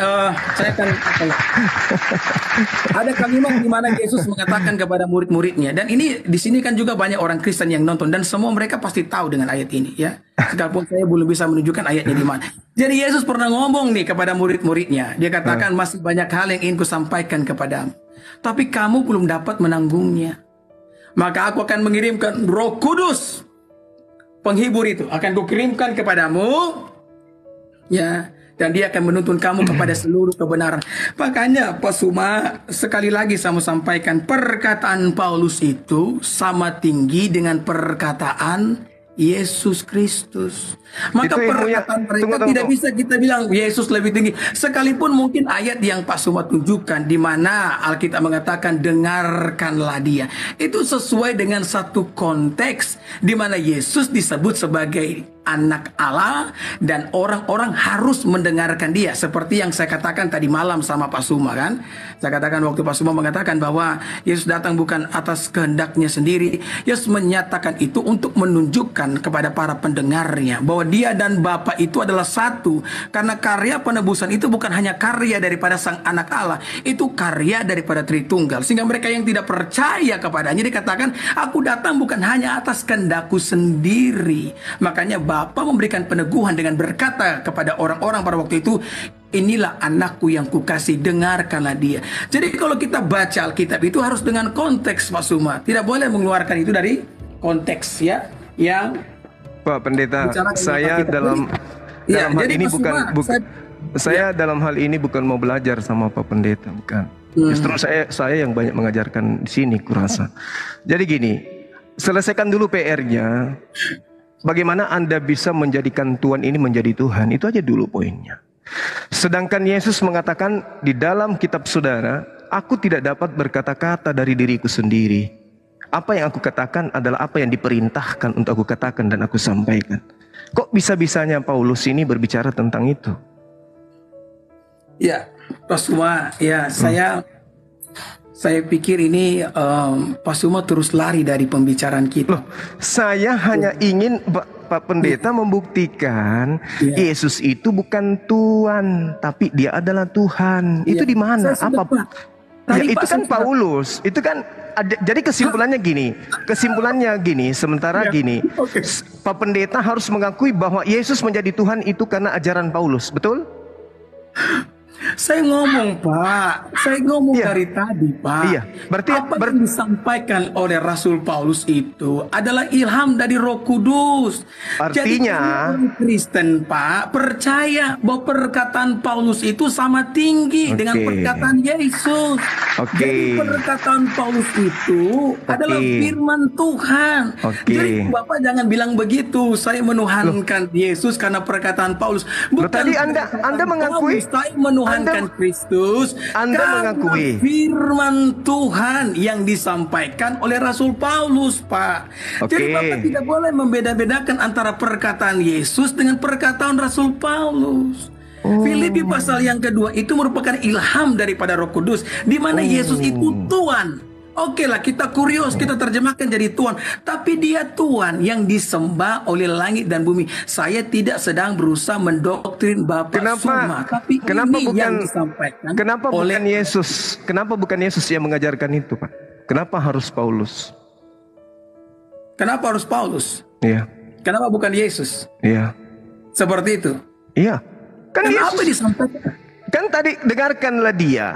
ada kalimat di mana Yesus mengatakan kepada murid-muridnya, dan ini di sini kan juga banyak orang Kristen yang nonton dan semua mereka pasti tahu dengan ayat ini ya. Sekalipun saya belum bisa menunjukkan ayatnya di mana. Jadi Yesus pernah ngomong nih kepada murid-muridnya, dia katakan masih banyak hal yang ingin kusampaikan kepadamu, tapi kamu belum dapat menanggungnya. Maka aku akan mengirimkan Roh Kudus penghibur itu akan kukirimkan kepadamu, ya, dan dia akan menuntun kamu kepada seluruh kebenaran. Makanya Pak Suma, sekali lagi saya mau sampaikan, perkataan Paulus itu sama tinggi dengan perkataan Yesus Kristus. Maka Itu ilmunya, perkataan mereka tunggu. tidak bisa kita bilang Yesus lebih tinggi. Sekalipun mungkin ayat yang Pak Suma tunjukkan di mana Alkitab mengatakan dengarkanlah dia, itu sesuai dengan satu konteks di mana Yesus disebut sebagai anak Allah dan orang-orang harus mendengarkan dia, seperti yang saya katakan tadi malam sama Pak Suma kan. Saya katakan waktu Pak Suma mengatakan bahwa Yesus datang bukan atas kehendaknya sendiri. Yesus menyatakan itu untuk menunjukkan kepada para pendengarnya bahwa dia dan Bapa itu adalah satu, karena karya penebusan itu bukan hanya karya daripada sang anak Allah, itu karya daripada Tritunggal. Sehingga mereka yang tidak percaya kepadanya dikatakan, aku datang bukan hanya atas kehendakku sendiri. Makanya Bapa memberikan peneguhan dengan berkata kepada orang-orang pada waktu itu, inilah anakku yang kukasih, dengarkanlah dia. Jadi kalau kita baca Alkitab itu harus dengan konteks, Pak Suma. Tidak boleh mengeluarkan itu dari konteks, ya. Yang Pak Pendeta, saya dalam ya, hal jadi ini Pak Suma, saya dalam hal ini bukan mau belajar sama Pak Pendeta, bukan. Justru saya yang banyak mengajarkan di sini, kurasa. Jadi gini, selesaikan dulu PR-nya. Bagaimana Anda bisa menjadikan Tuhan ini menjadi Tuhan? Itu aja dulu poinnya. Sedangkan Yesus mengatakan di dalam kitab saudara, aku tidak dapat berkata-kata dari diriku sendiri. Apa yang aku katakan adalah apa yang diperintahkan untuk aku katakan dan aku sampaikan. Kok bisa-bisanya Paulus ini berbicara tentang itu? Ya, Pak Suma, ya saya pikir ini Pak Suma terus lari dari pembicaraan kita. Loh, saya hanya ingin Pak Pendeta membuktikan Yesus itu bukan Tuhan, tapi dia adalah Tuhan. Itu di mana? Apa? Ya, itu kan Paulus. Itu kan jadi kesimpulannya gini, sementara gini, Pak Pendeta harus mengakui bahwa Yesus menjadi Tuhan itu karena ajaran Paulus, betul? Saya ngomong Pak, dari tadi Pak. Iya, berarti apa yang disampaikan oleh Rasul Paulus itu adalah ilham dari Roh Kudus. Artinya, jadi orang Kristen Pak percaya bahwa perkataan Paulus itu sama tinggi dengan perkataan Yesus. Jadi perkataan Paulus itu adalah firman Tuhan. Jadi Bapak jangan bilang begitu. Saya menuhankan Yesus karena perkataan Paulus. Bukan tadi Anda mengakui saya menuhankan Kristus. Anda mengakui firman Tuhan yang disampaikan oleh Rasul Paulus, Pak. Jadi Bapak tidak boleh membeda-bedakan antara perkataan Yesus dengan perkataan Rasul Paulus. Filipi pasal yang kedua itu merupakan ilham daripada Roh Kudus, di mana Yesus itu Tuhan. Oke lah, kita kurios, kita terjemahkan jadi Tuhan. Tapi dia Tuhan yang disembah oleh langit dan bumi. Saya tidak sedang berusaha mendoktrin Bapak Suma. Tapi ini yang disampaikan oleh Yesus. Kenapa bukan Yesus yang mengajarkan itu, Pak? Kenapa harus Paulus? Kenapa harus Paulus? Iya. Kenapa bukan Yesus? Iya. Seperti itu? Iya. Kan kenapa Yesus disampaikan? Kan tadi dengarkanlah dia.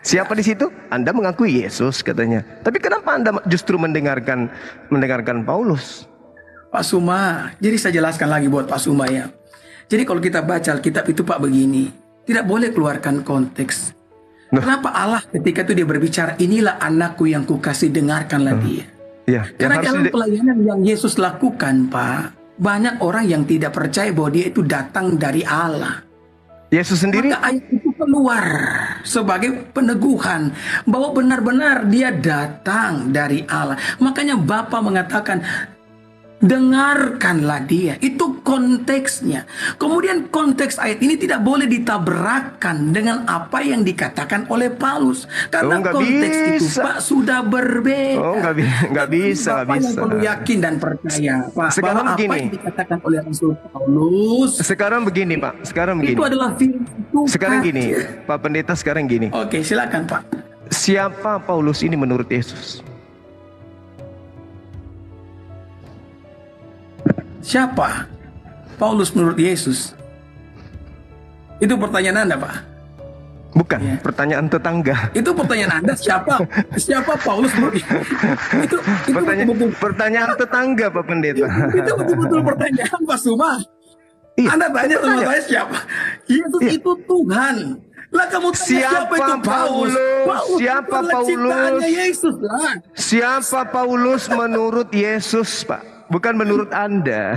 Siapa di situ? Anda mengakui Yesus katanya. Tapi kenapa Anda justru mendengarkan Paulus? Pak Suma, jadi saya jelaskan lagi buat Pak Suma ya. Jadi kalau kita baca Alkitab itu Pak begini, tidak boleh keluarkan konteks. Kenapa Allah ketika itu dia berbicara, inilah anakku yang kukasih, dengarkanlah dia. Ya, karena dalam pelayanan yang Yesus lakukan Pak, banyak orang yang tidak percaya bahwa dia itu datang dari Allah. Yesus sendiri, maka ayat itu keluar sebagai peneguhan bahwa benar-benar dia datang dari Allah. Makanya Bapa mengatakan, dengarkanlah dia. Itu konteksnya. Kemudian konteks ayat ini tidak boleh ditabrakkan dengan apa yang dikatakan oleh Paulus. Karena konteks itu Pak sudah berbeda. Nggak bisa. Bapak yang perlu yakin dan percaya Pak, sekarang bahwa begini, apa yang dikatakan oleh Rasul Paulus. Sekarang begini Pak. Itu adalah firman Tuhan. Sekarang gini, Pak Pendeta, sekarang gini. Oke, silakan Pak. Siapa Paulus ini menurut Yesus? Siapa Paulus menurut Yesus? Itu pertanyaan Anda, Pak. Bukan, Ya. pertanyaan tetangga. Itu pertanyaan Anda, siapa Paulus? Itu betul-betul Pertanyaan tetangga, Pak Pendeta. itu betul-betul pertanyaan Pak Suma. Iya, Anda tanya sama saya siapa? Yesus Iya. itu Tuhan. Lah kamu tanya siapa itu Paulus? Siapa adalah Paulus? ciptaannya Yesus lah. Siapa Paulus menurut Yesus, Pak? Bukan menurut Anda.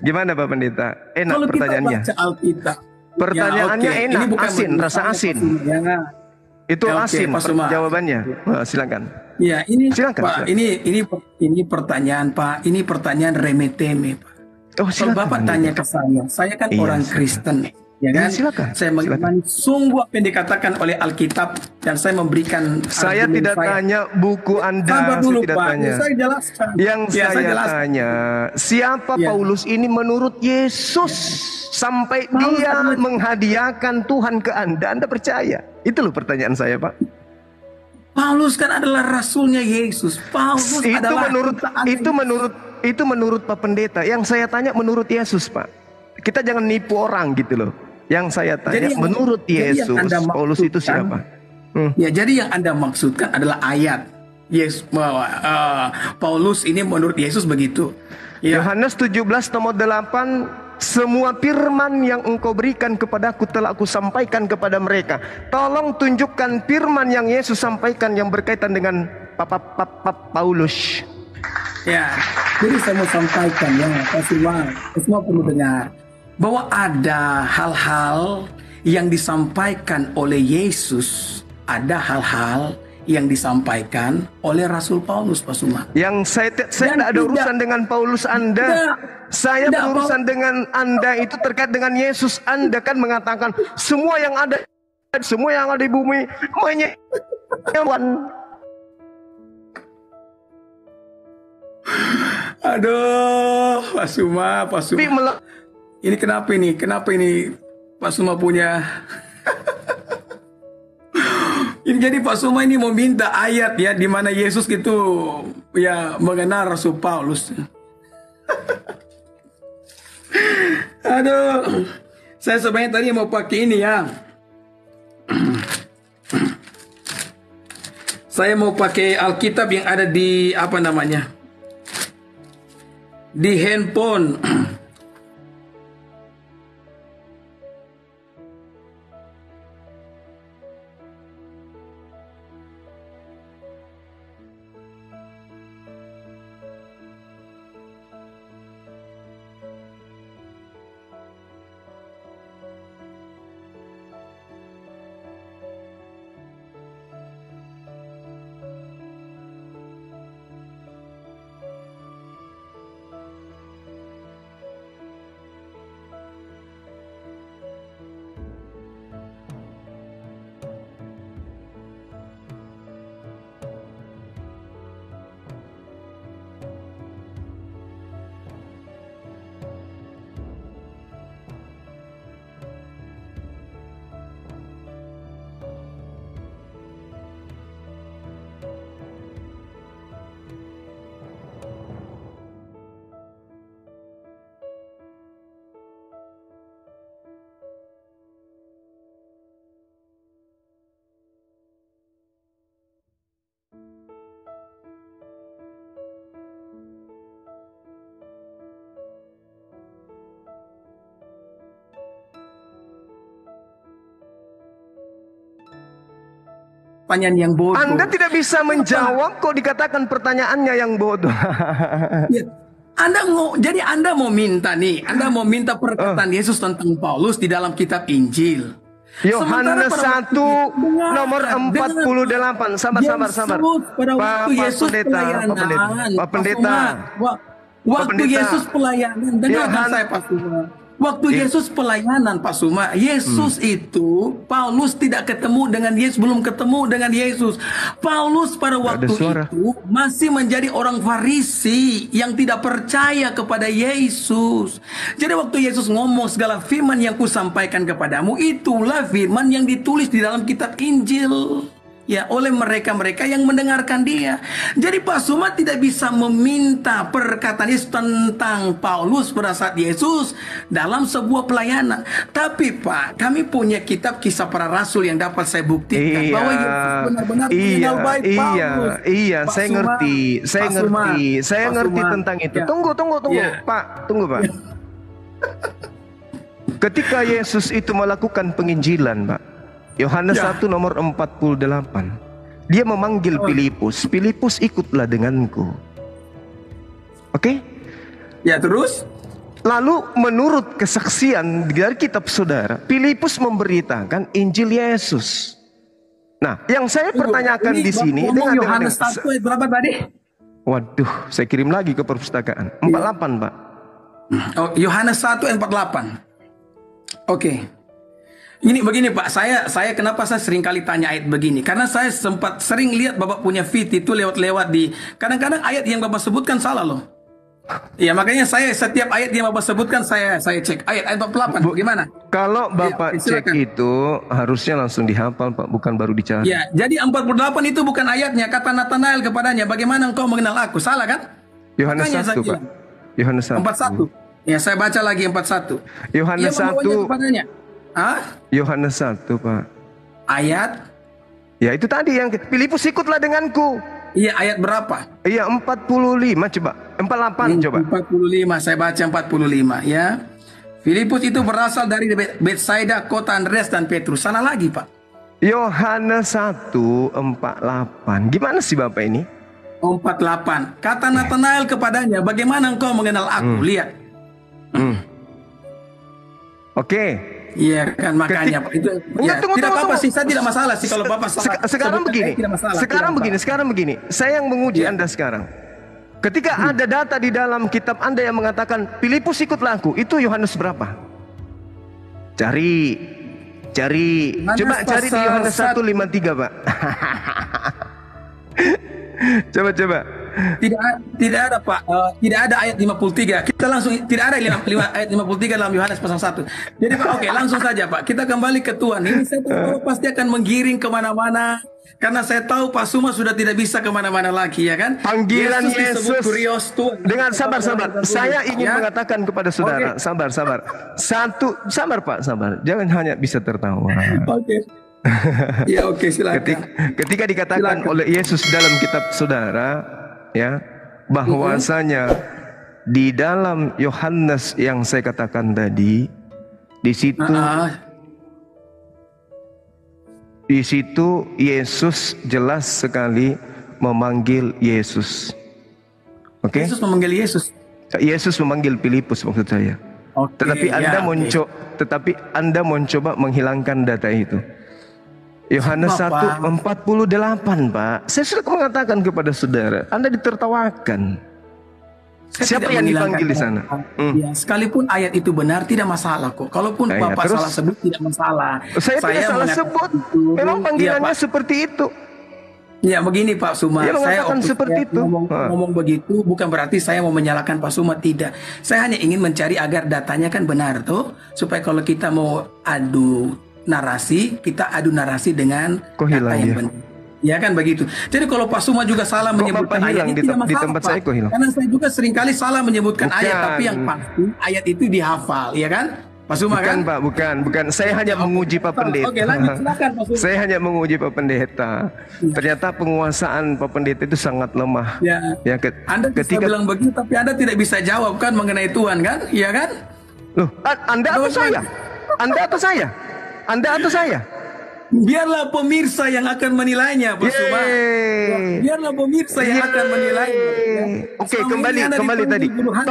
Gimana Pak Pendeta? Enak Kalau pertanyaannya. kita baca Alkitab, Pertanyaannya ya, oke. enak, Ini bukan asin, menurut rasa saya, asin. Pak Suma, ya. Itu Ya, oke, asin Pak Suma. jawabannya. Wah, silakan. Ya, ini Silakan, Pak, silakan. ini pertanyaan Pak, ini pertanyaan remeh-temeh Pak. Oh, Kalau silakan. Bapak tanya ke saya kan Iya, orang silakan. Kristen, ya kan? Iya, silakan. Saya mengimani sungguh apa yang dikatakan oleh Alkitab dan saya memberikan Saya argumen tidak saya. tanya buku Anda, Sabar dulu saya tidak Pak, tanya. saya jelaskan. Yang Ya, saya jelaskan. tanya, siapa Ya. Paulus ini menurut Yesus sampai Paulus dia adalah- menghadiahkan Tuhan ke Anda? Anda percaya? Itu loh pertanyaan saya, Pak. Paulus kan adalah rasulnya Yesus. Paulus Itu adalah itu menurut Pak Pendeta. Yang saya tanya menurut Yesus, Pak. Kita jangan nipu orang gitu loh. Yang saya tanya menurut jadi yang Yesus, Anda Paulus itu maksudkan- siapa? Ya, jadi yang Anda maksudkan adalah ayat. Yes, Paulus ini menurut Yesus begitu. Ya. Yohanes 17 nomor 8, semua firman yang engkau berikan kepadaku telah aku sampaikan kepada mereka. Tolong tunjukkan firman yang Yesus sampaikan yang berkaitan dengan Paulus. Ya, jadi saya mau sampaikan ya, Pak semua perlu dengar bahwa ada hal-hal yang disampaikan oleh Yesus, ada hal-hal yang disampaikan oleh Rasul Paulus, Pak Suma. Yang saya tidak ada urusan dengan Paulus Anda. Saya berurusan dengan Anda itu terkait dengan Yesus. Anda kan mengatakan semua yang ada di bumi menyewan. Aduh, Pak Suma. Ini kenapa ini? Kenapa ini Pak Suma punya? Ini jadi Pak Suma ini mau minta ayat ya di mana Yesus itu ya mengenal Rasul Paulus. Aduh, saya sebenarnya tadi mau pakai ini ya. Saya mau pakai Alkitab yang ada di apa namanya? Di handphone. Pertanyaan yang bodoh. Anda tidak bisa menjawab kok dikatakan pertanyaannya yang bodoh. Ya. Jadi Anda mau minta nih, Anda mau minta perkataan Yesus tentang Paulus di dalam kitab Injil. Yohanes 1 nomor 48. Sabar. Pada waktu Yesus pelayanan, Pak Pendeta. Waktu Yesus pelayanan, dengarkan saya Pak Suma. Waktu Yesus pelayanan Pak Suma, Yesus itu, Paulus tidak ketemu dengan Yesus, belum ketemu dengan Yesus. Paulus pada waktu itu masih menjadi orang Farisi yang tidak percaya kepada Yesus. Jadi waktu Yesus ngomong segala firman yang kusampaikan kepadamu, itulah firman yang ditulis di dalam kitab Injil. ya oleh mereka-mereka yang mendengarkan dia. Jadi Pak Suma tidak bisa meminta perkataan Yesus tentang Paulus pada saat Yesus dalam sebuah pelayanan. Tapi Pak, kami punya kitab Kisah Para Rasul yang dapat saya buktikan bahwa Yesus benar-benar mengenal baik Paulus. Pak saya Suma, ngerti, saya Pak ngerti, Suma, saya Pak ngerti Suma. tentang itu. Ya. Tunggu, Ya. Pak, tunggu Pak. Ketika Yesus itu melakukan penginjilan, Pak, Yohanes Ya. 1 nomor 48, dia memanggil Filipus, Filipus ikutlah denganku. Oke? Ya, terus? Lalu menurut kesaksian dari kitab saudara, Filipus memberitakan Injil Yesus. Nah, yang saya pertanyakan Ini di sini ngomong dengan Yohanes 1 ayat berapa tadi? waduh, saya kirim lagi ke perpustakaan. 48, Pak. Oh, Yohanes 1 ayat 48. Oke. Ini begini Pak, saya kenapa saya sering kali tanya ayat begini? Karena saya sempat sering lihat Bapak punya feed itu lewat-lewat di, kadang-kadang ayat yang Bapak sebutkan salah loh. Ya makanya saya setiap ayat yang Bapak sebutkan saya cek ayat 48 gimana? Kalau Bapak Ya, cek silakan. itu harusnya langsung dihafal, Pak, bukan baru dicari. Ya, jadi 48 itu bukan ayatnya, kata Nathanael kepadanya, bagaimana engkau mengenal aku? Salah kan? Yohanes Makanya saya 1, Pak. bilang. Yohanes 1. 41. Ya, saya baca lagi 41. Yohanes Ia membawanya 1. kepadanya. Hah? Yohanes 1, Pak. Ayat? Ya itu tadi yang Filipus ikutlah denganku. Iya, ayat berapa? Iya 45 coba. 48 coba. 45, saya baca 45 ya. Filipus itu berasal dari Betsaida, kota Andreas dan Petrus. Sana lagi, Pak. Yohanes 1:48. Gimana sih Bapak ini? 48. Kata Nathanael kepadanya, bagaimana engkau mengenal aku? Lihat. Oke. Iya kan makanya Pak. Itu Enggak, ya, tunggu, tidak tunggu, apa-apa tunggu. sih, saya tidak masalah sih kalau Bapak salah. Sekarang sebutkan, begini. tidak masalah, Sekarang tidak begini, apa. sekarang begini. Saya yang menguji Anda sekarang. Ketika ada data di dalam kitab Anda yang mengatakan Filipus ikutlah aku, itu Yohanes berapa? Cari. Yohanes Coba cari di pasal Yohanes 1:53, Pak. Coba. Tidak ada Pak, tidak ada ayat 53. Kita langsung tidak ada ayat 53 dalam Yohanes pasal 1. Jadi Pak, oke, langsung saja Pak. Kita kembali ke Tuhan. Ini saya tahu pasti akan menggiring kemana-mana. Karena saya tahu Pak Suma sudah tidak bisa kemana-mana lagi, ya kan? Panggilan disebut Yesus. Kurios Tuhan. Dengan sabar. Saya ingin Ya. mengatakan kepada saudara, sabar. Sabar Pak, sabar. Jangan hanya bisa tertawa. Oke. Ya oke, silakan. Ketika dikatakan oleh Yesus dalam kitab saudara, ya, bahwasanya di dalam Yohanes yang saya katakan tadi, di situ Yesus jelas sekali memanggil Yesus. Oke? Yesus memanggil Yesus. Yesus memanggil Filipus maksud saya. Oke, Tetapi Anda mencoba menghilangkan data itu. Yohanes Bapak. 1:48, Pak. Saya sudah mengatakan kepada saudara, Anda ditertawakan. Saya Siapa tidak yang menghilangkan dipanggil di sana? Ya, sekalipun ayat itu benar tidak masalah kok. Kalaupun Ya, Bapak terus? salah sebut tidak masalah. Saya tidak salah mengatakan sebut. itu. Memang Iya, panggilannya Pak. seperti itu. Ya begini Pak Suma, Dia saya mengatakan seperti itu. ngomong begitu bukan berarti saya mau menyalahkan Pak Suma, tidak. Saya hanya ingin mencari agar datanya kan benar tuh, supaya kalau kita mau adu narasi, kita adu narasi dengan Kok hilang data yang dia? benar. Ya kan begitu. Jadi kalau Pak Suma juga salah Kok menyebutkan Bapak ayat hilang ini di tidak tem- di masalah, tempat Pak. saya kok hilang? Karena saya juga seringkali salah menyebutkan Bukan. ayat, tapi yang pasti ayat itu dihafal, ya kan? Pak Suma Bukan kan? Pak, bukan. Saya hanya menguji Pak Pendeta. Oke, lanjut silakan Pak Suma. Saya hanya menguji Pak Pendeta. Ternyata penguasaan Pak Pendeta itu sangat lemah. Ya. Anda bisa ketika bilang begitu, tapi Anda tidak bisa jawab kan mengenai Tuhan kan? Iya kan? Loh, Anda atau saya? Anda atau saya? Anda atau saya? Biarlah pemirsa yang akan menilainya, Pak Suma. Yeay. Biarlah pemirsa yang akan menilainya. ya. Oke, Selama kembali ini Anda tadi. dipanggil guru Anda.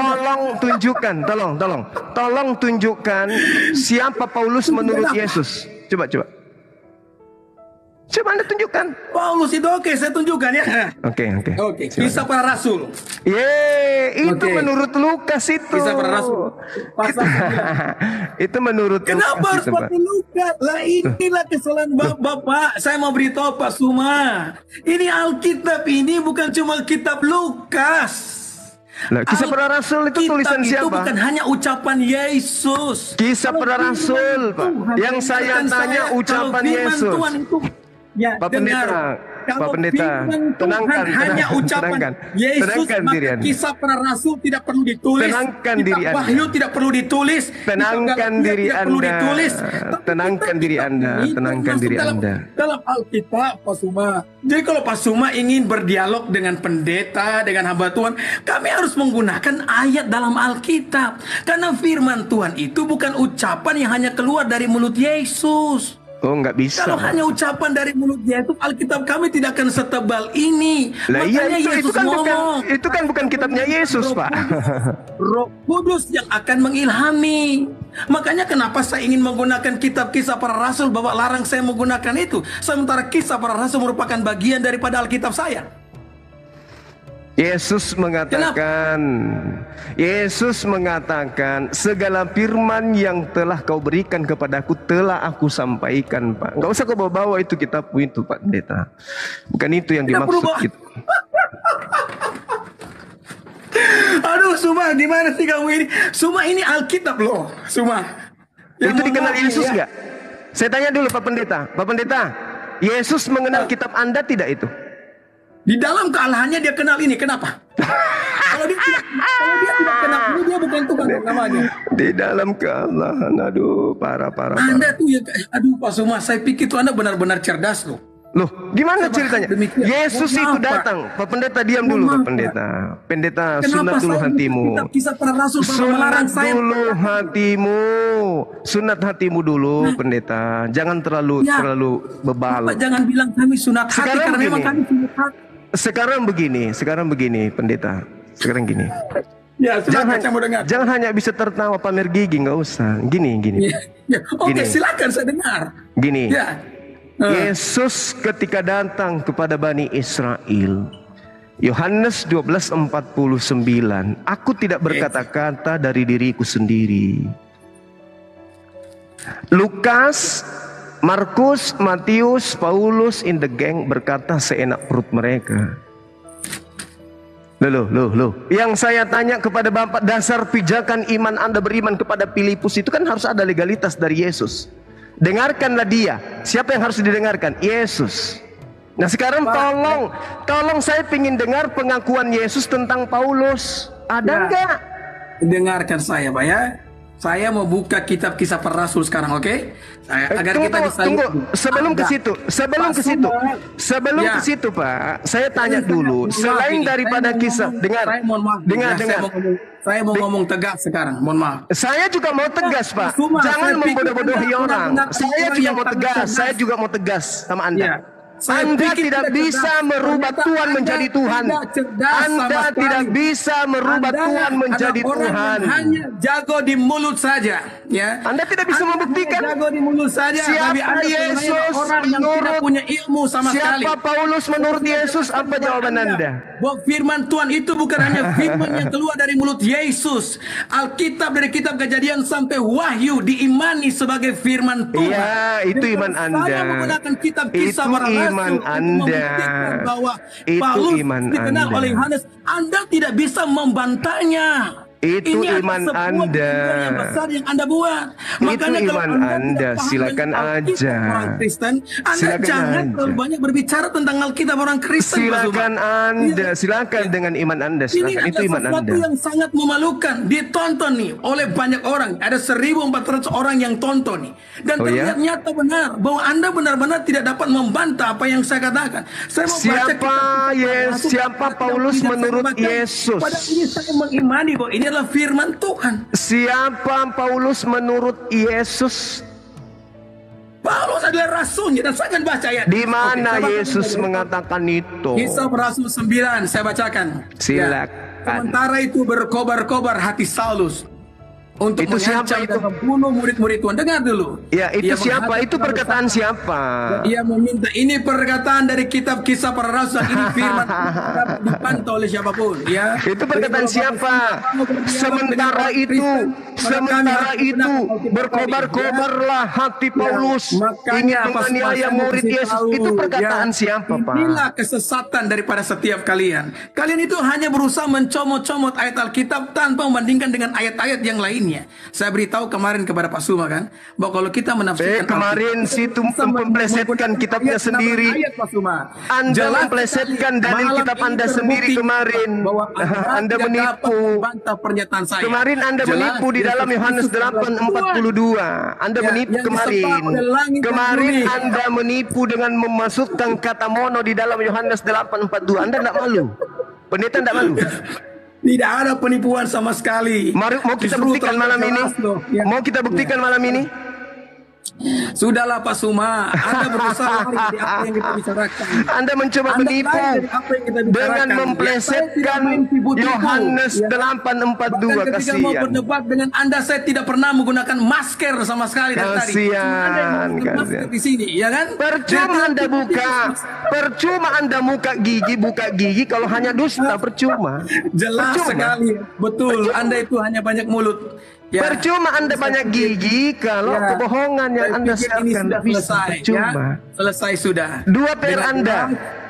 Tolong tunjukkan siapa Paulus menurut Yesus. Coba. Coba Anda tunjukkan. Paulus itu oke, saya tunjukkan ya. Oke. Oke, Kisah Para Rasul. Itu Oke. menurut Lukas itu. Kisah Para Rasul. Pasal 9. Itu menurut Kenapa Lukas harus itu, Pak. pakai Lukas? Lah inilah kesalahan Bapak. Saya mau beritahu Pak Suma. Ini Alkitab ini bukan cuma kitab Lukas. Lah, Kisah Para Rasul itu tulisan Alkitab itu siapa? bukan hanya ucapan Yesus. Kisah Kalau Para firman Rasul, Pak. Tuhan Yang saya mengingatkan tanya saya, ucapan kalau firman Yesus. Tuhan itu Ya, Pak dengar. Pendeta, Kalau Pak Pendeta, firman Tuhan tenangkan, hanya ucapan tenangkan, Yesus, tenangkan maka diri Anda. kisah para rasul tidak perlu ditulis, Tenangkan kitab diri Anda. Wahyu tidak perlu ditulis, Tenangkan kitab Galatia diri tidak perlu Anda. ditulis. Tapi Tenangkan diri kitab Anda, ini tenangkan masuk diri dalam, Anda. dalam Alkitab, Pak Suma. Jadi kalau Pak Suma ingin berdialog dengan pendeta, dengan hamba Tuhan, kami harus menggunakan ayat dalam Alkitab. Karena firman Tuhan itu bukan ucapan yang hanya keluar dari mulut Yesus. Oh, nggak bisa. Kalau hanya ucapan dari mulut Yesus, Alkitab kami tidak akan setebal ini. Lah iya, Makanya itu Yesus kan ngomong, bukan kitabnya Yesus, Pak. Roh Kudus yang akan mengilhami. Makanya kenapa saya ingin menggunakan kitab kisah para rasul, Bapak larang saya menggunakan itu. Sementara kisah para rasul merupakan bagian daripada Alkitab saya. Yesus mengatakan segala firman yang telah kau berikan kepadaku telah aku sampaikan, Pak. Nggak usah kau bawa itu kitabmu itu, Pak Pendeta. Bukan itu yang Tidak perlu dimaksud bawa. gitu. Aduh, Suma, di mana sih kamu ini? Suma, ini Alkitab loh, Suma. Ya, Itu mohon dikenal maaf, Yesus ya. nggak? Saya tanya dulu Pak Pendeta. Pak Pendeta, Yesus mengenal kitab Anda tidak itu? Di dalam kealahannya dia kenal ini, kenapa? Kalau dia tidak kenal ini, dia bukan Tuhan namanya. Di dalam kealahan, aduh, parah. Anda tuh ya, aduh Pak Suma, saya pikir tuh Anda benar-benar cerdas loh. Loh, gimana ceritanya? Demikian. Yesus Mohon itu maaf, Pak. datang. Pak Pendeta diam dulu, Mohon Pak maaf, Pendeta. Pendeta, Kenapa sunat dulu saya hatimu. kitab kisah para rasul Bapak Sunat melarang saya? dulu hatimu. Sunat hatimu dulu, Pendeta. Jangan terlalu Ya. bebal. Bapak jangan bilang kami sunat hati Sekarang karena memang begini. kami sunat hati. Sekarang begini, Pendeta. Sekarang gini. Ya, silakan saya mau dengar. Jangan hanya bisa tertawa pamer gigi, nggak usah. Gini. Ya, oke, Gini. silakan saya dengar. Gini. Ya. Yesus ketika datang kepada Bani Israel, Yohanes 12:49, aku tidak berkata-kata dari diriku sendiri. Lukas, Markus, Matius, Paulus in the gang berkata seenak perut mereka. Loh. Yang saya tanya kepada Bapak, dasar pijakan iman Anda beriman kepada Filipus itu kan harus ada legalitas dari Yesus. Dengarkanlah dia. Siapa yang harus didengarkan? Yesus. Nah sekarang tolong saya ingin dengar pengakuan Yesus tentang Paulus. Ada enggak? Dengarkan saya, Pak ya. Saya mau buka kitab kisah para rasul sekarang, oke? Agar kita bisa Tunggu. Sebelum Ada. Sebelum Ya. ke situ, Pak, saya tanya dulu. Maaf Selain ini, daripada saya mau kisah, ngomong- dengar. saya mohon maaf, Dengar. Saya mau ngomong tegas sekarang, mohon maaf. Saya juga mau tegas, Pak. Cuma Jangan saya pikir membodoh-bodohi Anda orang. benar-benar Saya orang juga yang mau sangat tegas. cerdas. Saya juga mau tegas sama Anda. Ya. Saya Anda pikir tidak Anda bisa cerdas. merubah Ternyata Tuhan Anda menjadi Tuhan. tidak cerdas sama Anda sekali. tidak bisa merubah Anda Tuhan menjadi adalah orang Tuhan. yang hanya jago di mulut saja, ya. Anda tidak bisa Anda membuktikan hanya jago di mulut saja. siapa tapi Anda sebenarnya Yesus orang yang tidak menurut- punya ilmu sama sekali. Siapa Paulus menurut Yesus? Apa jawaban Anda? Bahwa firman Tuhan itu bukan hanya firman yang keluar dari mulut Yesus. Alkitab dari kitab Kejadian sampai Wahyu diimani sebagai firman Tuhan. Iya, itu Dan iman Saya Anda. menggunakan kitab kisah Itu para rasul iman untuk Anda. membuktikan bahwa Itu Paulus iman dikenal Anda. oleh Yohanes. Anda tidak bisa membantahnya. Itu Ini adalah iman sebuah Anda. tujuan yang besar yang Anda buat. Makanya kalau iman Anda Anda. tidak paham Silakan dengan Alkitab aja. orang Kristen, Anda Silakan jangan aja. terlalu banyak berbicara tentang Alkitab orang Kristen. Pak Zuma. Silakan Anda, Iya. silakan dengan iman Anda, Ini silakan. Itu adalah iman sesuatu Anda. yang sangat memalukan. Ditonton nih oleh banyak orang. Ada 1.400 orang yang tonton nih. Dan Oh, ya? terlihat nyata benar bahwa Anda benar-benar tidak dapat membantah apa yang saya katakan. Saya mau baca Siapa Paulus menurut Yesus? Pada ini saya mengimani bahwa ini adalah firman Tuhan. Siapa Paulus menurut Yesus? Paulus adalah rasulnya dan saya akan baca ayat. Di mana Oke, saya Yesus bacakan. mengatakan itu? Kisah Rasul 9 saya bacakan. Silakan. Ya. Sementara itu berkobar-kobar hati Saulus untuk Itu siapa mengancam itu? dan membunuh murid-murid Tuhan. Dengar dulu. Ya, itu Ia siapa? menghadap Itu kepada perkataan Saulus. siapa? Ia meminta, ini perkataan dari kitab kisah para rasul, ini firman tidak dapat dipantau oleh siapapun, ya. Itu perkataan siapa? Sementara itu berkobar-kobarlah hati Paulus ingin menganiaya murid Yesus. Itu perkataan siapa, Pak? Inilah kesesatan daripada setiap kalian. Kalian itu hanya berusaha mencomot-comot ayat Alkitab tanpa membandingkan dengan ayat-ayat yang lainnya. lainnya. Saya beritahu kemarin kepada Pak Suma kan, bahwa kalau kita menafsirkan kemarin situ memplesetkan kitabnya sendiri. Ayat, Pak Suma. Anda memplesetkan dalil kitab Anda sendiri kemarin. Bahwa Anda menipu. Membantah pernyataan saya. Kemarin Anda menipu di dalam Yohanes 8:42. Anda menipu kemarin. Kemarin Anda menipu dengan memasukkan kata mono di dalam Yohanes 8:42. Anda tidak malu? Pendeta tidak malu? Tidak ada penipuan sama sekali. Mari, mau kita Justru buktikan malam ini? Ya. Mau kita buktikan malam ini? Sudahlah Pak Suma, Anda berusaha lari dari apa yang kita bicarakan. Anda mencoba Anda menipu lari dari apa yang kita bicarakan. dengan memplesetkan Yohanes 8:42. Ketika mau Kasihan. berdebat dengan Anda, saya tidak pernah menggunakan masker sama sekali dari tadi. Kasihan, Cuma Anda yang menggunakan masker di sini, ya kan? Percuma Anda buka gigi kalau hanya dusta, percuma. Jelas Percuma. sekali, betul. Anda itu hanya banyak mulut. Ya. Percuma Anda banyak gigi kalau Ya. kebohongan yang Saya Anda pikir ini siarkan sudah bisa. selesai, Percuma. ya. Selesai sudah. Dua PR Dengan Anda.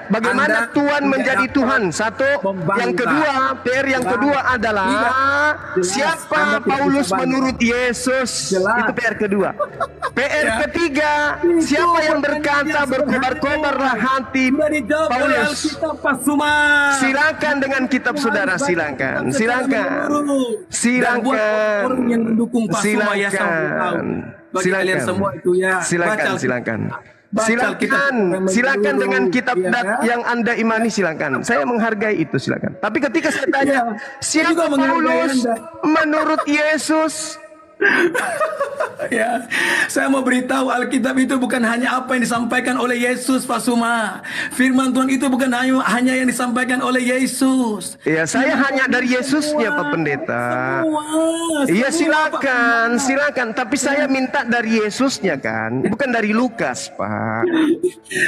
Bagaimana Anda Tuhan tidak menjadi dapat Tuhan? Satu. membantah. Yang kedua, PR yang kedua adalah Jelas. siapa Anda tidak Paulus bisa bantah. menurut Yesus? Jelas. Itu PR kedua. PR Ya. ketiga, siapa yang berkata berkobar-kobarlah hati Sudah dijawab oleh Paulus? Alkitab, Pak Suma. Silakan dengan kitab saudara, silakan. Silakan. Dan buat orang yang mendukung Pak Suma ya sama tahu. Bagi kalian semua itu ya. Silakan, baca silakan. Baca Silakan, Alkitab. silakan dengan kitab Iya, dat kan? yang Anda imani, silakan. Saya menghargai itu, silakan. Tapi ketika saya tanya, Saya juga siapa menghargai Paulus Anda. menurut Yesus? Ya, saya mau beritahu Alkitab itu bukan hanya apa yang disampaikan oleh Yesus, Pak Suma. Firman Tuhan itu bukan hanya yang disampaikan oleh Yesus. Ya, saya hanya dari Yesusnya, Pak Pendeta. Iya, silakan, silakan. Tapi saya minta dari Yesusnya kan, bukan dari Lukas, Pak.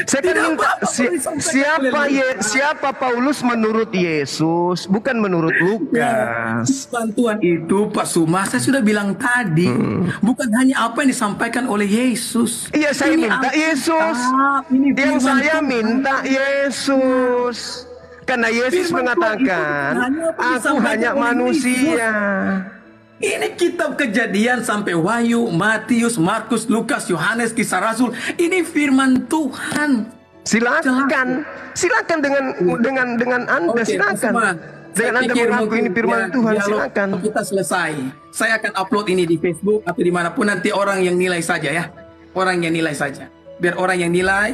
Saya kan Tidak minta apa-apa, siapa Paulus menurut Yesus, bukan menurut Lukas. Bantuan itu Pak Suma, saya sudah bilang tadi, bukan hanya apa yang disampaikan oleh Yesus. Iya, saya Ini minta Yesus. ini Yang firman saya Tuhan. minta Yesus. Karena Yesus Firman Tuhan mengatakan, itu hanya apa yang aku disampaikan hanya oleh manusia. Ini kitab Kejadian sampai Wahyu, Matius, Markus, Lukas, Yohanes, Kisah Rasul. Ini firman Tuhan. Silakan, silakan dengan Anda, Oke, silakan. Pak Suma. Dengan Saya Anda pikir mengaku mungkin ini firman ya, Tuhan, dialog silakan. kita selesai. Saya akan upload ini di Facebook atau dimanapun, nanti orang yang nilai saja ya. Orang yang nilai saja. Biar orang yang nilai,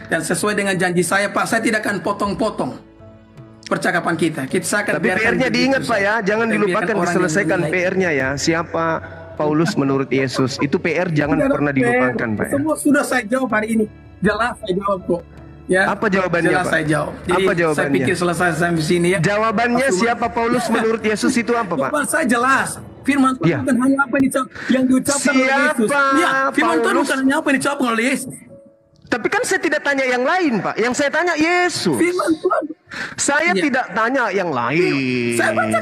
dan sesuai dengan janji saya Pak, saya tidak akan potong-potong percakapan kita. Saya akan Tapi biarkan PR-nya begitu diingat Pak ya, saja. jangan Dan dilupakan biarkan orang yang diselesaikan menilai. PR-nya ya. Siapa Paulus menurut Yesus? Itu PR jangan Tidak ada pernah dilupakan PR. Pak ya. Semua sudah saya jawab hari ini. Jelas saya jawab kok. Ya. Apa jawabannya, Jelas Pak? saya jawab. Jadi Apa saya jawabannya? pikir selesai sampai sini ya. Jawabannya Pak Suma. siapa Paulus menurut Yesus itu apa Pak? Jawaban saya jelas. Firman Tuhan Ya. bukan hanya apa yang diucapkan oleh Yesus. Siapa Ya, firman Tuhan Paulus? bukan hanya apa yang diucapkan oleh Yesus. Tapi kan saya tidak tanya yang lain Pak. Yang saya tanya Yesus. Firman Tuhan. Saya Ya. tidak tanya yang lain. Saya baca.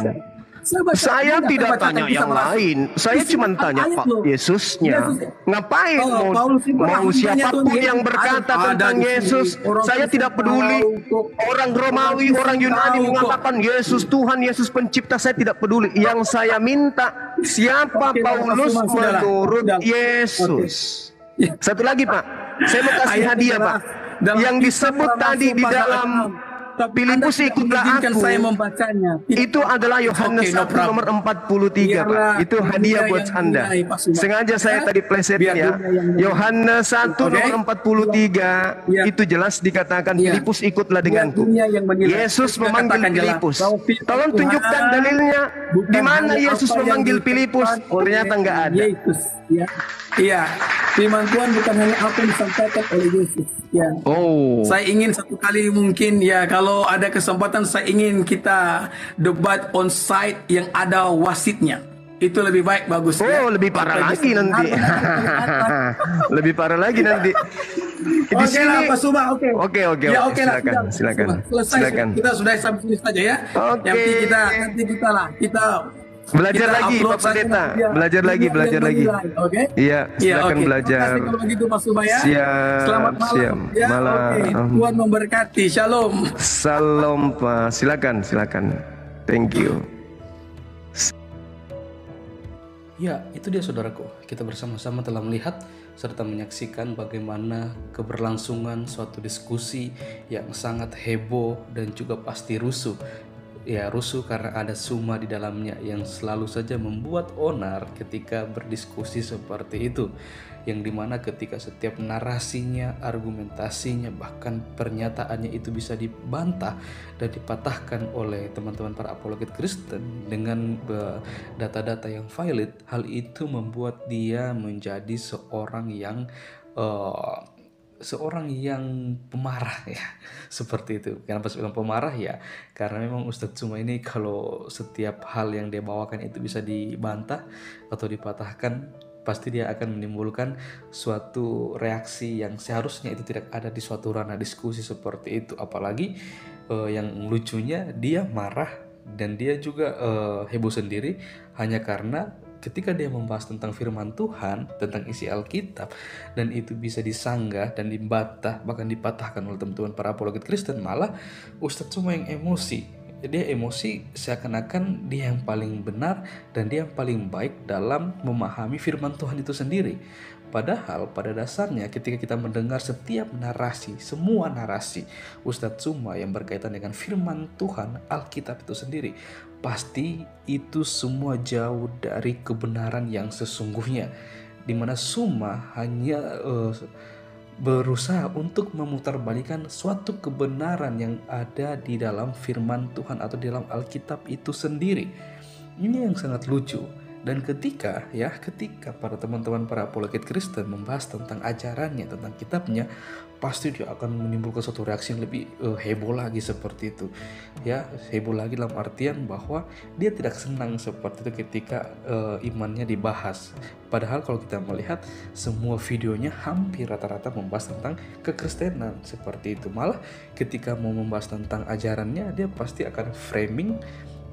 Saya tidak bacakan tanya kisah yang Rasul. lain. Saya Isi cuma ayat tanya loh. Pak Yesusnya. Yesus. Ngapain Oh, Paulus itu mau hambanya siapapun Tuhan yang Yesus. berkata Ada tentang di sini. Yesus, Orang saya Kristen tidak peduli. tahu kok. Orang Romawi, Orang orang Kristen Yunani tahu kok. mengatakan Yesus Tuhan, Yesus pencipta, saya tidak peduli. Yang saya minta siapa Oke, Paulus Pak Suma, sudahlah. menurut Sudah. Yesus. Ya. Satu lagi Pak, saya mau kasih Ayat hadiah adalah Pak. dalam Yang kisah disebut para tadi rasul di pasal dalam 6. Tapi Filipus Anda ikutlah izinkan aku. saya membacanya. Itu adalah Yohanes Oke, no 1 problem. nomor 43 Pak. Biarlah Itu hadiah dunia buat yang Anda. menilai, Pak Suma. Sengaja saya Ya? tadi plesetin Biar ya. dunia yang menilai. Yohanes 1 Oke? nomor 43 Ya. itu jelas dikatakan Ya. Filipus ikutlah Biar denganku. dunia yang menilai. Yesus Saya memanggil katakan jelas Filipus. bahwa firman Tolong Tuhan tunjukkan dalilnya. bukan Di mana hanya Yesus apa yang memanggil diucapkan Filipus? oleh Ternyata nggak ada. Yesus, ya. Iya. Firman Tuhan bukan hanya apa yang disampaikan oleh Yesus. Ya. Oh. Saya ingin satu kali mungkin ya, kalau ada kesempatan saya ingin kita debat on site yang ada wasitnya. Itu lebih baik, bagus ya. Oh, lebih parah Apa lagi yang nanti. disampaikan. Lebih parah lagi nanti. Di Oke sini. lah Pak Suma, oke. Oke, Ya oke, oke lah, silakan, sudah, silakan. Pak Suma. Selesai. Silakan. Kita sudah sampai sini saja ya. Oke. Nanti kita lah, kita Belajar lagi upload Pak Pendeta. saja, ya. Belajar lagi, Dunia belajar yang lagi. menilai, Oke. Iya, Iya, silakan oke. belajar. Terima kasih kalau begitu Pak Suma ya. Siap, Selamat malam. siap. Ya, Malam. oke. Tuhan memberkati. Shalom. Salam Pak. Silakan, silakan. Thank you. Ya, itu dia saudaraku. Kita bersama-sama telah melihat serta menyaksikan bagaimana keberlangsungan suatu diskusi yang sangat heboh dan juga pasti rusuh. Ya, rusuh karena ada summa di dalamnya yang selalu saja membuat onar ketika berdiskusi seperti itu. Yang dimana ketika setiap narasinya, argumentasinya, bahkan pernyataannya itu bisa dibantah dan dipatahkan oleh teman-teman para apologet Kristen dengan data-data yang valid, hal itu membuat dia menjadi eh, seorang yang pemarah ya. Seperti itu. Kenapa saya bilang pemarah ya? Karena memang Ustadz Suma ini kalau setiap hal yang dia bawakan itu bisa dibantah atau dipatahkan, pasti dia akan menimbulkan suatu reaksi yang seharusnya itu tidak ada di suatu ranah diskusi seperti itu. Apalagi yang lucunya dia marah dan dia juga heboh sendiri hanya karena ketika dia membahas tentang firman Tuhan, tentang isi Alkitab, dan itu bisa disanggah dan dibantah, bahkan dipatahkan oleh teman-teman para apologet Kristen, malah Ustadz cuma yang emosi. Dia emosi seakan-akan dia yang paling benar dan dia yang paling baik dalam memahami firman Tuhan itu sendiri. Padahal pada dasarnya ketika kita mendengar setiap narasi, semua narasi Ustadz Suma yang berkaitan dengan firman Tuhan, Alkitab itu sendiri, pasti itu semua jauh dari kebenaran yang sesungguhnya, di mana Suma hanya berusaha untuk memutarbalikan suatu kebenaran yang ada di dalam firman Tuhan atau di dalam Alkitab itu sendiri. Ini yang sangat lucu. Dan ketika para teman-teman para apologet Kristen membahas tentang ajarannya, tentang kitabnya, pasti dia akan menimbulkan suatu reaksi yang lebih heboh lagi seperti itu. Ya, heboh lagi dalam artian bahwa dia tidak senang seperti itu ketika imannya dibahas. Padahal kalau kita melihat semua videonya hampir rata-rata membahas tentang kekristenan seperti itu. Malah ketika mau membahas tentang ajarannya, dia pasti akan framing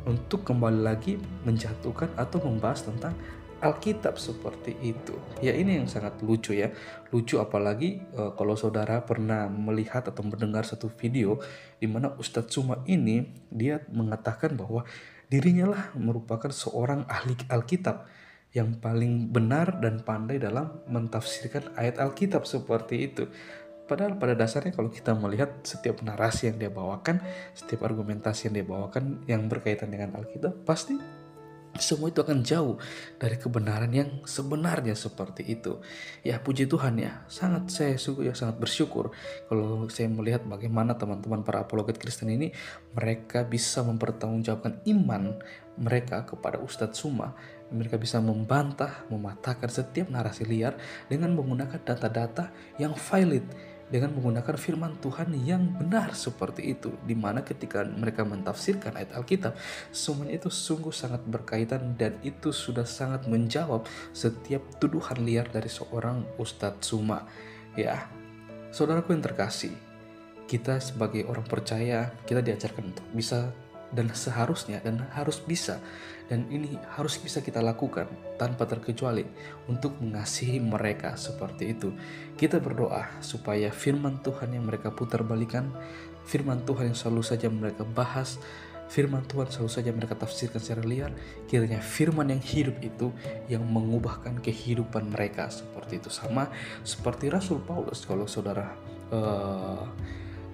untuk kembali lagi menjatuhkan atau membahas tentang Alkitab seperti itu. Ya, ini yang sangat lucu ya. Lucu apalagi kalau saudara pernah melihat atau mendengar satu video di mana Ustadz Suma ini dia mengatakan bahwa dirinya lah merupakan seorang ahli Alkitab yang paling benar dan pandai dalam mentafsirkan ayat Alkitab seperti itu. Padahal pada dasarnya kalau kita melihat setiap narasi yang dia bawakan, setiap argumentasi yang dia bawakan yang berkaitan dengan Alkitab, pasti semua itu akan jauh dari kebenaran yang sebenarnya seperti itu. Ya, puji Tuhan ya, sangat bersyukur kalau saya melihat bagaimana teman-teman para apologet Kristen ini mereka bisa mempertanggungjawabkan iman mereka kepada Ustadz Suma. Mereka bisa membantah, mematahkan setiap narasi liar dengan menggunakan data-data yang valid, dengan menggunakan firman Tuhan yang benar seperti itu, di mana ketika mereka mentafsirkan ayat Alkitab, semuanya itu sungguh sangat berkaitan dan itu sudah sangat menjawab setiap tuduhan liar dari seorang Ustadz Suma. Ya, saudaraku yang terkasih, kita sebagai orang percaya, kita diajarkan untuk bisa dan seharusnya dan harus bisa, dan ini harus bisa kita lakukan tanpa terkecuali untuk mengasihi mereka seperti itu. Kita berdoa supaya firman Tuhan yang mereka putarbalikan, firman Tuhan yang selalu saja mereka bahas, firman Tuhan selalu saja mereka tafsirkan secara liar, kiranya firman yang hidup itu yang mengubahkan kehidupan mereka seperti itu. Sama seperti Rasul Paulus, kalau saudara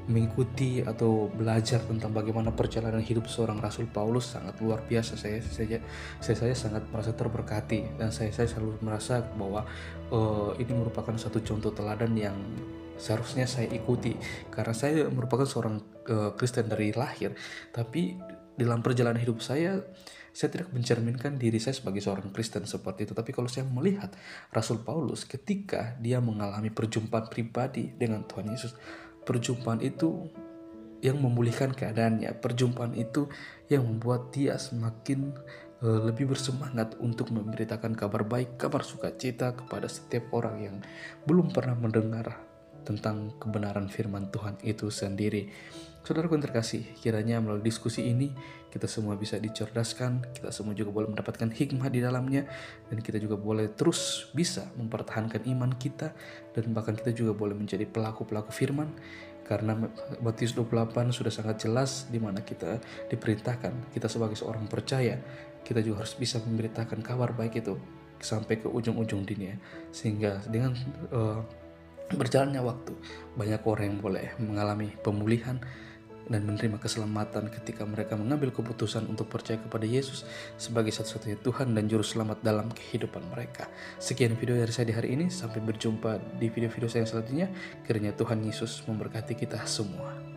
mengikuti atau belajar tentang bagaimana perjalanan hidup seorang Rasul Paulus, sangat luar biasa. Saya sangat merasa terberkati dan saya selalu merasa bahwa ini merupakan satu contoh teladan yang seharusnya saya ikuti, karena saya merupakan seorang Kristen dari lahir, tapi dalam perjalanan hidup saya tidak mencerminkan diri saya sebagai seorang Kristen seperti itu. Tapi kalau saya melihat Rasul Paulus ketika dia mengalami perjumpaan pribadi dengan Tuhan Yesus, perjumpaan itu yang memulihkan keadaannya, perjumpaan itu yang membuat dia semakin lebih bersemangat untuk memberitakan kabar baik, kabar sukacita kepada setiap orang yang belum pernah mendengar tentang kebenaran firman Tuhan itu sendiri. Saudaraku yang terkasih, kiranya melalui diskusi ini kita semua bisa dicerdaskan, kita semua juga boleh mendapatkan hikmah di dalamnya, dan kita juga boleh terus bisa mempertahankan iman kita, dan bahkan kita juga boleh menjadi pelaku-pelaku firman, karena Matius 28 sudah sangat jelas di mana kita diperintahkan, kita sebagai seorang percaya, kita juga harus bisa memberitakan kabar baik itu sampai ke ujung-ujung dunia, sehingga dengan berjalannya waktu banyak orang yang boleh mengalami pemulihan dan menerima keselamatan ketika mereka mengambil keputusan untuk percaya kepada Yesus sebagai satu-satunya Tuhan dan Juru Selamat dalam kehidupan mereka. Sekian video dari saya di hari ini, sampai berjumpa di video-video saya selanjutnya. Kiranya Tuhan Yesus memberkati kita semua.